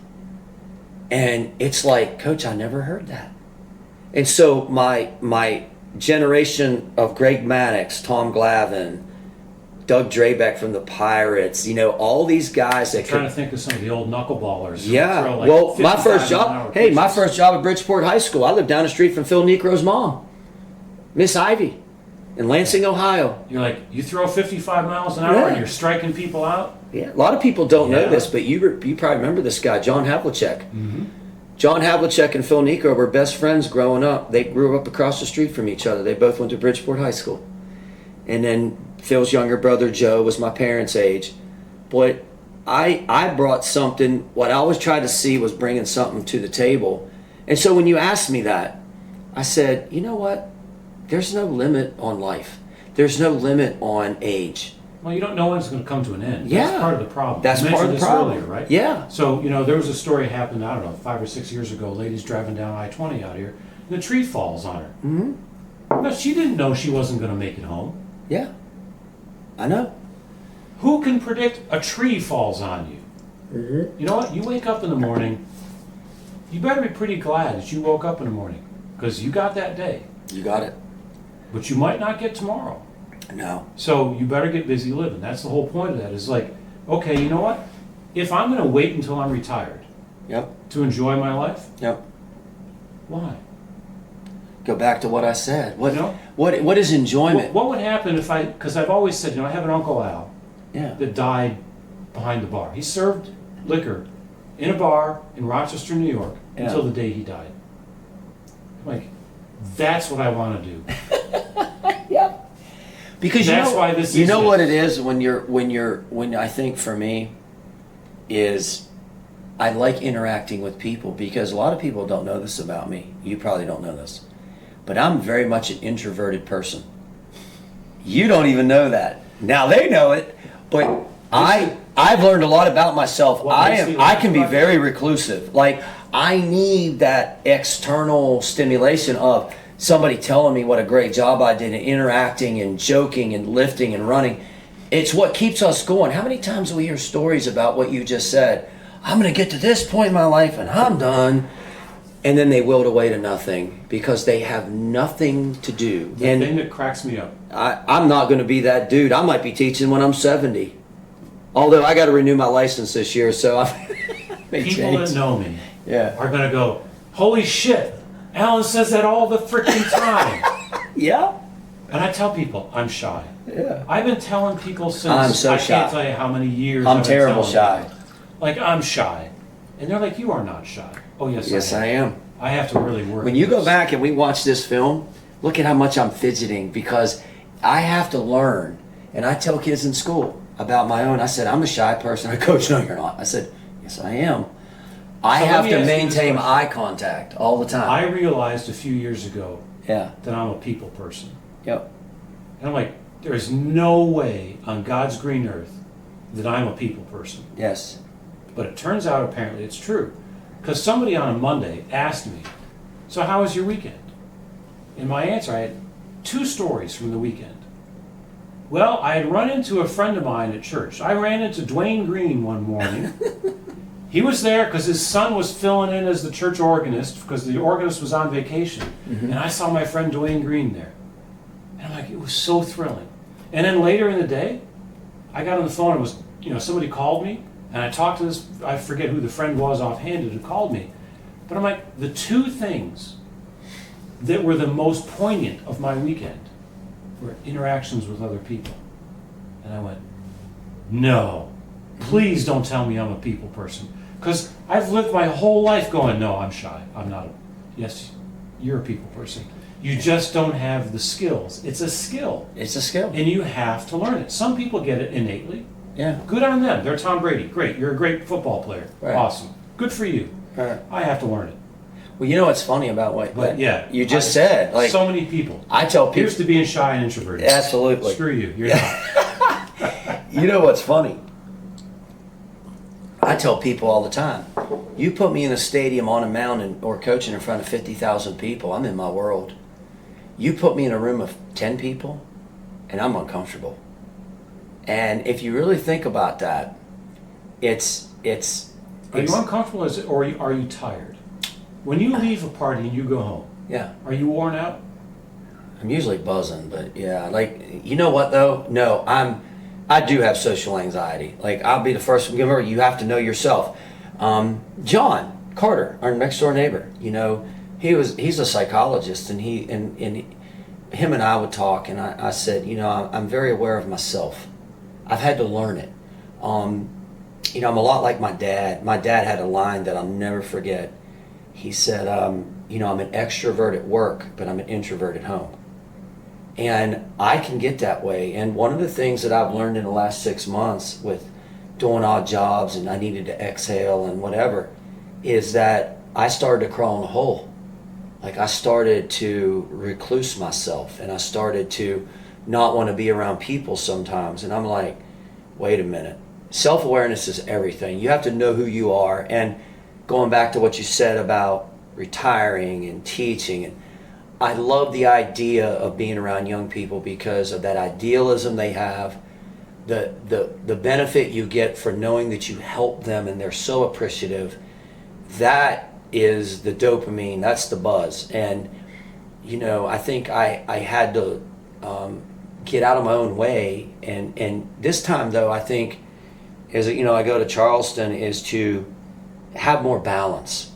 And it's like, Coach, I never heard that. And so my generation of Greg Maddox, Tom Glavine, Doug Drabeck from the Pirates, you know, all these guys that I'm trying to think of some of the old knuckleballers. Yeah. Throw like Well, my first 55 job, hey, my first job at Bridgeport High School, I lived down the street from Phil Necro's mom, Miss Ivy, in Lansing, Ohio. You're like, you throw 55 miles an hour Yeah. and you're striking people out? Yeah. A lot of people don't know Yeah. this, but you probably remember this guy, John Havlicek. Mm-hmm. John Havlicek and Phil Necro were best friends growing up. They grew up across the street from each other. They both went to Bridgeport High School. And then Phil's younger brother, Joe, was my parents' age. But I brought something, what I always tried to see was bringing something to the table. And so when you asked me that, I said, you know what? There's no limit on life. There's no limit on age. Well, you don't know when it's going to come to an end. Yeah. That's part of the problem. That's You part of mentioned the this problem. earlier, right? Yeah. So, you know, there was a story happened, I don't know, 5 or 6 years ago. Ladies driving down I-20 out here, and the tree falls on her. Mm-hmm. No, she didn't know she wasn't going to make it home. Yeah. I know. Who can predict a tree falls on you? Mm-hmm. You know what? You wake up in the morning, you better be pretty glad that you woke up in the morning, because you got that day. You got it. But you might not get tomorrow. No. So you better get busy living. That's the whole point of that. Is like, okay, you know what? If I'm going to wait until I'm retired Yep. to enjoy my life, Yep. why? Go back to what I said. What You know? what is enjoyment? What would happen if because I've always said, you know, I have an Uncle Al Yeah. that died behind the bar. He served liquor in a bar in Rochester, New York, Yeah. until the day he died. I'm like, that's what I want to do. Yep. Because That's why this you is know it. what it is when I think for me is I like interacting with people because a lot of people don't know this about me. You probably don't know this. But I'm very much an introverted person. You don't even know that. Now they know it, but I've learned a lot about myself. I can be very reclusive. Like I need that external stimulation of somebody telling me what a great job I did and interacting and joking and lifting and running. It's what keeps us going. How many times do we hear stories about what you just said? I'm going to get to this point in my life and I'm done. And then they wilt away to nothing because they have nothing to do. The thing that cracks me up. I'm not going to be that dude. I might be teaching when I'm 70. Although I got to renew my license this year, so I may People change. that know me Yeah. are going to go, holy shit, Alan says that all the freaking time. Yeah. And I tell people, I'm shy. Yeah. I've been telling people since, I'm so I shy. can't tell you how many years I'm I've been terrible telling shy. people. Like, I'm shy. And they're like, you are not shy. Oh, yes, Yes, I I am. am. I have to really work. When you at go this. back and we watch this film, look at how much I'm fidgeting because I have to learn. And I tell kids in school about my own. I said, I'm a shy person. I coach, no, you're not. I said, yes, I am. I So let have me to ask you this maintain question. eye contact all the time. I realized a few years ago Yeah. that I'm a people person. Yep. And I'm like, there is no way on God's green earth that I'm a people person. Yes. But it turns out apparently it's true. Because somebody on a Monday asked me, so how was your weekend? And my answer, I had 2 stories from the weekend. Well, I had run into a friend of mine at church. I ran into Dwayne Green one morning. He was there because his son was filling in as the church organist because the organist was on vacation. Mm-hmm. And I saw my friend Dwayne Green there. And I'm like, it was so thrilling. And then later in the day, I got on the phone and was, somebody called me and I talked to this, I forget who the friend was offhanded who called me. But I'm like, the 2 things that were the most poignant of my weekend were interactions with other people. And I went, no, please don't tell me I'm a people person. Because I've lived my whole life going, no, I'm shy. I'm not. Yes, you're a people person. You just don't have the skills. It's a skill. It's a skill. And you have to learn it. Some people get it innately. Yeah. Good on them. They're Tom Brady. Great. You're a great football player. Right. Awesome. Good for you. Right. I have to learn it. Well, you know what's funny about what But yeah, you just said? Like, so many people. I tell people. Here's to being shy and introverted. Absolutely. Screw you. You're not. You know what's funny? I tell people all the time, you put me in a stadium on a mountain or coaching in front of 50,000 people, I'm in my world. You put me in a room of 10 people, and I'm uncomfortable. And if you really think about that, it's. Are you uncomfortable or are you tired? When you leave a party and you go home, Yeah. are you worn out? I'm usually buzzing, but yeah, like, you know what though? No, I do have social anxiety. Like, I'll be the first one. Remember, you have to know yourself. John Carter, our next door neighbor, you know, he's a psychologist, and him and I would talk, and I said, you know, I'm very aware of myself. I've had to learn it. You know, I'm a lot like my dad. My dad had a line that I'll never forget. He said, you know, I'm an extrovert at work, but I'm an introvert at home. And I can get that way. And one of the things that I've learned in the last 6 months with doing odd jobs, and I needed to exhale and whatever, is that I started to crawl in a hole. Like, I started to recluse myself, and I started to not want to be around people sometimes. And I'm like, wait a minute. Self-awareness is everything. You have to know who you are. And going back to what you said about retiring and teaching, and I love the idea of being around young people because of that idealism they have, the benefit you get for knowing that you help them and they're so appreciative. That is the dopamine, that's the buzz. And, you know, I think I had to get out of my own way. And this time, though, I think, as you know, I go to Charleston, is to have more balance.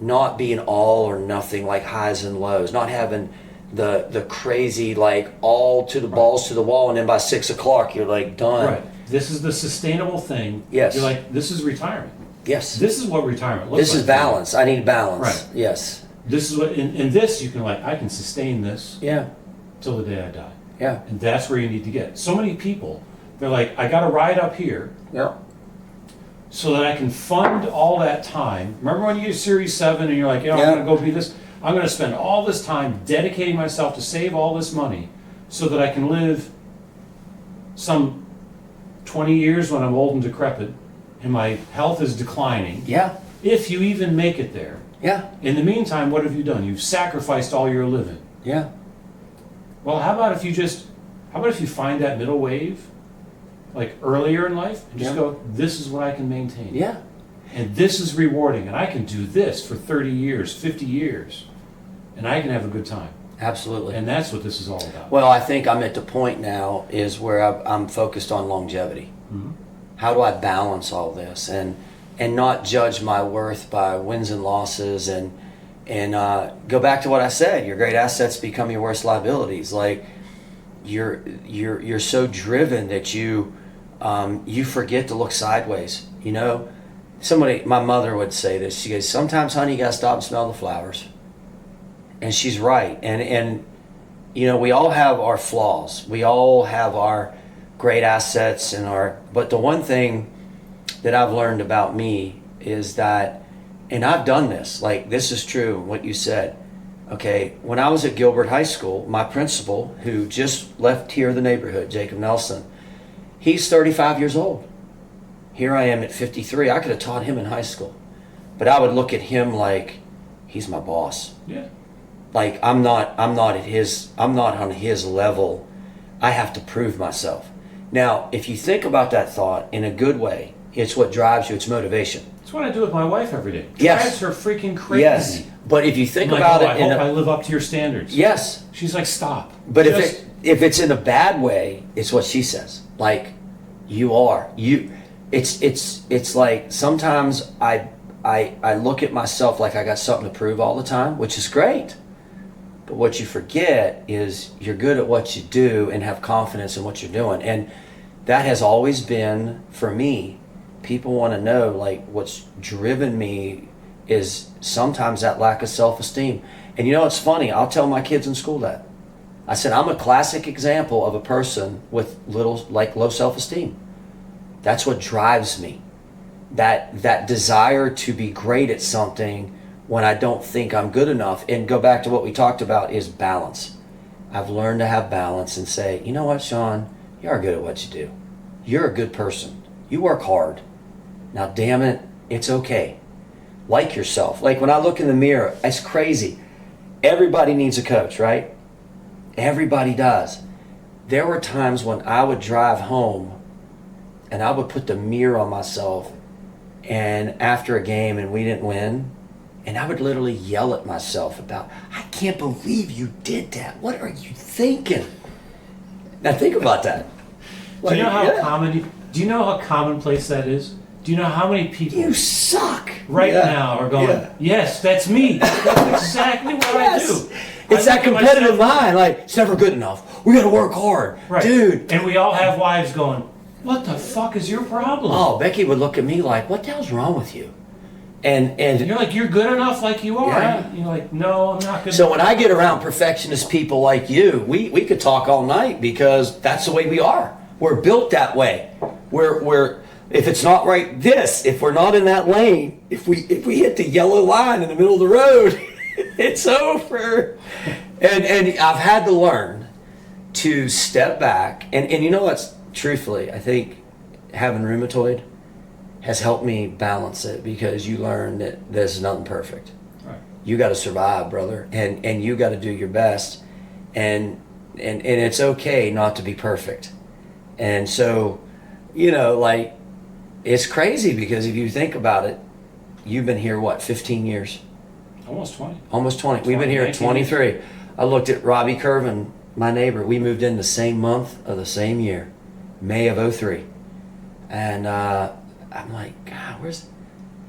Not being all or nothing, like highs and lows, not having the crazy, like, all to the balls to the wall, and then by 6 o'clock you're like done. Right. This is the sustainable thing. Yes. You're like, this is retirement. Yes. This is what retirement looks like. This is balance. I need balance. Right. Yes. This is what, in this you can, like, I can sustain this Yeah. till the day I die. Yeah. And that's where you need to get. So many people, they're like, I got to ride up here Yeah. so that I can fund all that time. Remember when you get Series 7 and you're like, you know, Yeah. I'm going to go be this, I'm going to spend all this time dedicating myself to save all this money so that I can live some 20 years when I'm old and decrepit and my health is declining. Yeah. If you even make it there. Yeah. In the meantime, what have you done? You've sacrificed all your living. Yeah. Well, how about if you find that middle wave, like earlier in life, and just Yeah. go, this is what I can maintain. Yeah. And this is rewarding, and I can do this for 30 years, 50 years, and I can have a good time. Absolutely. And that's what this is all about. Well, I think I'm at the point now is where I'm focused on longevity. Mhm. How do I balance all this and not judge my worth by wins and losses, and go back to what I said. Your great assets become your worst liabilities. Like, you're so driven that you forget to look sideways. You know, my mother would say this. She goes, sometimes, honey, you gotta stop and smell the flowers. And she's right. And you know, we all have our flaws. We all have our great assets but the one thing that I've learned about me is that, and I've done this, like, this is true, what you said. Okay, when I was at Gilbert High School, my principal, who just left here the neighborhood, Jacob Nelson, he's 35 years old. Here I am at 53. I could have taught him in high school. But I would look at him like, he's my boss. Yeah. Like, I'm not on his level. I have to prove myself. Now, if you think about that thought in a good way, it's what drives you, it's motivation. That's what I do with my wife every day. Yes. Drives her freaking crazy. Yes. But if you think I'm like, about oh, it I hope I live up to your standards. yes. She's like, stop. But Just- if it's in a bad way, it's what she says. Like, it's like sometimes I look at myself like I got something to prove all the time, which is great. But what you forget is you're good at what you do and have confidence in what you're doing. And that has always been, for me, people want to know, like, what's driven me is sometimes that lack of self-esteem. And you know, it's funny, I'll tell my kids in school that. I said, I'm a classic example of a person with low self-esteem. That's what drives me. That desire to be great at something when I don't think I'm good enough. And go back to what we talked about is balance. I've learned to have balance and say, you know what, Shawn, you are good at what you do. You're a good person. You work hard. Now, damn it, it's okay. Like yourself. Like when I look in the mirror, it's crazy. Everybody needs a coach, right? Everybody does. There were times when I would drive home and I would put the mirror on myself, and after a game and we didn't win, and I would literally yell at myself about, I can't believe you did that. What are you thinking? Now think about that. Do you know how commonplace that is? Do you know how many people You suck now are going, yes, that's me. That's exactly what I do. It's that competitive mind, like, it's never good enough. We gotta work hard. Right. Dude. And we all have wives going, what the fuck is your problem? Oh, Becky would look at me like, what the hell's wrong with you? And you're like, you're good enough like you are. Yeah. You're like, no, I'm not good so enough. when I get around perfectionist people like you, we could talk all night because that's the way we are. We're built that way. We're if it's not right if we're not in that lane, if we hit the yellow line in the middle of the road, it's over. And I've had to learn to step back. And you know what's, truthfully, I think having rheumatoid has helped me balance it, because you learn that there's nothing perfect. Right. You got to survive, brother, and you got to do your best, and it's okay not to be perfect. And so, you know, like, it's crazy because if you think about it, you've been here, what, 15 years? Almost 20. Almost 20. We've been here at 23. I looked at Robbie Curvin, my neighbor. We moved in the same month of the same year, May of 03. And I'm like, God, where's,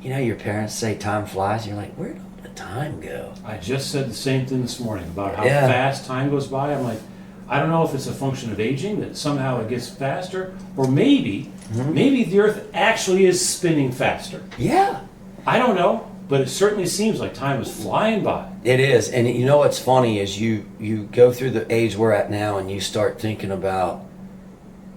you know, your parents say time flies. You're like, where did all the time go? I just said the same thing this morning about how fast time goes by. I'm like, I don't know if it's a function of aging, that somehow it gets faster, or maybe the Earth actually is spinning faster. Yeah. I don't know, but it certainly seems like time is flying by. It is. And you know what's funny is you go through the age we're at now and you start thinking about,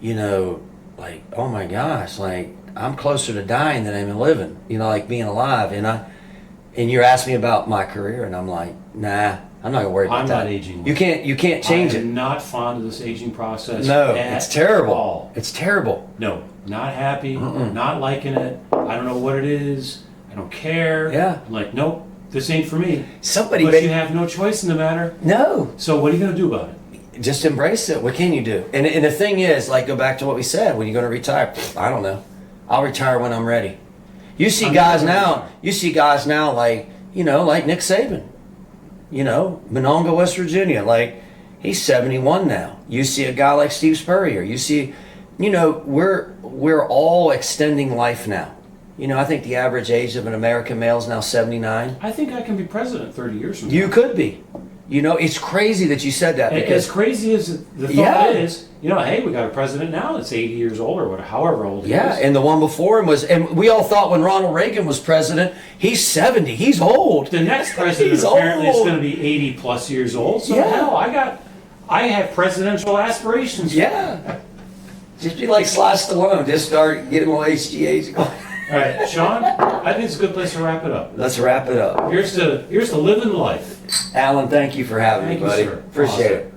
you know, like, oh my gosh, like, I'm closer to dying than I'm living, you know, like being alive. And you're asking me about my career, and I'm like, nah, I'm not gonna worry about that. I'm not aging. You can't change it. I'm not fond of this aging process. No, it's terrible. All. It's terrible. No, not happy, not liking it. I don't know what it is. I don't care. Yeah. I'm like, nope, this ain't for me. But you have no choice in the matter. No. So what are you gonna do about it? Just embrace it. What can you do? And the thing is, like, go back to what we said. When you're gonna retire, I don't know. I'll retire when I'm ready. You see guys now like, you know, like Nick Saban. You know, Monongah, West Virginia, like, he's 71 now. You see a guy like Steve Spurrier. You see, you know, we're all extending life now. You know, I think the average age of an American male is now 79. I think I can be president 30 years from now. You could be. You know, it's crazy that you said that. Because as crazy as the thought is, you know, hey, we got a president now that's 80 years old or whatever, however old he is. Yeah, and the one before him was, and we all thought when Ronald Reagan was president, he's 70, he's old. The next president apparently is going to be 80 plus years old. So hell, I have presidential aspirations. Yeah. Just be like Sly Stallone, just start getting more HGH going. All right, Shawn, I think it's a good place to wrap it up. Let's wrap it up. Here's to living life. Alan, thank you for having me, buddy. You, sir. Appreciate it.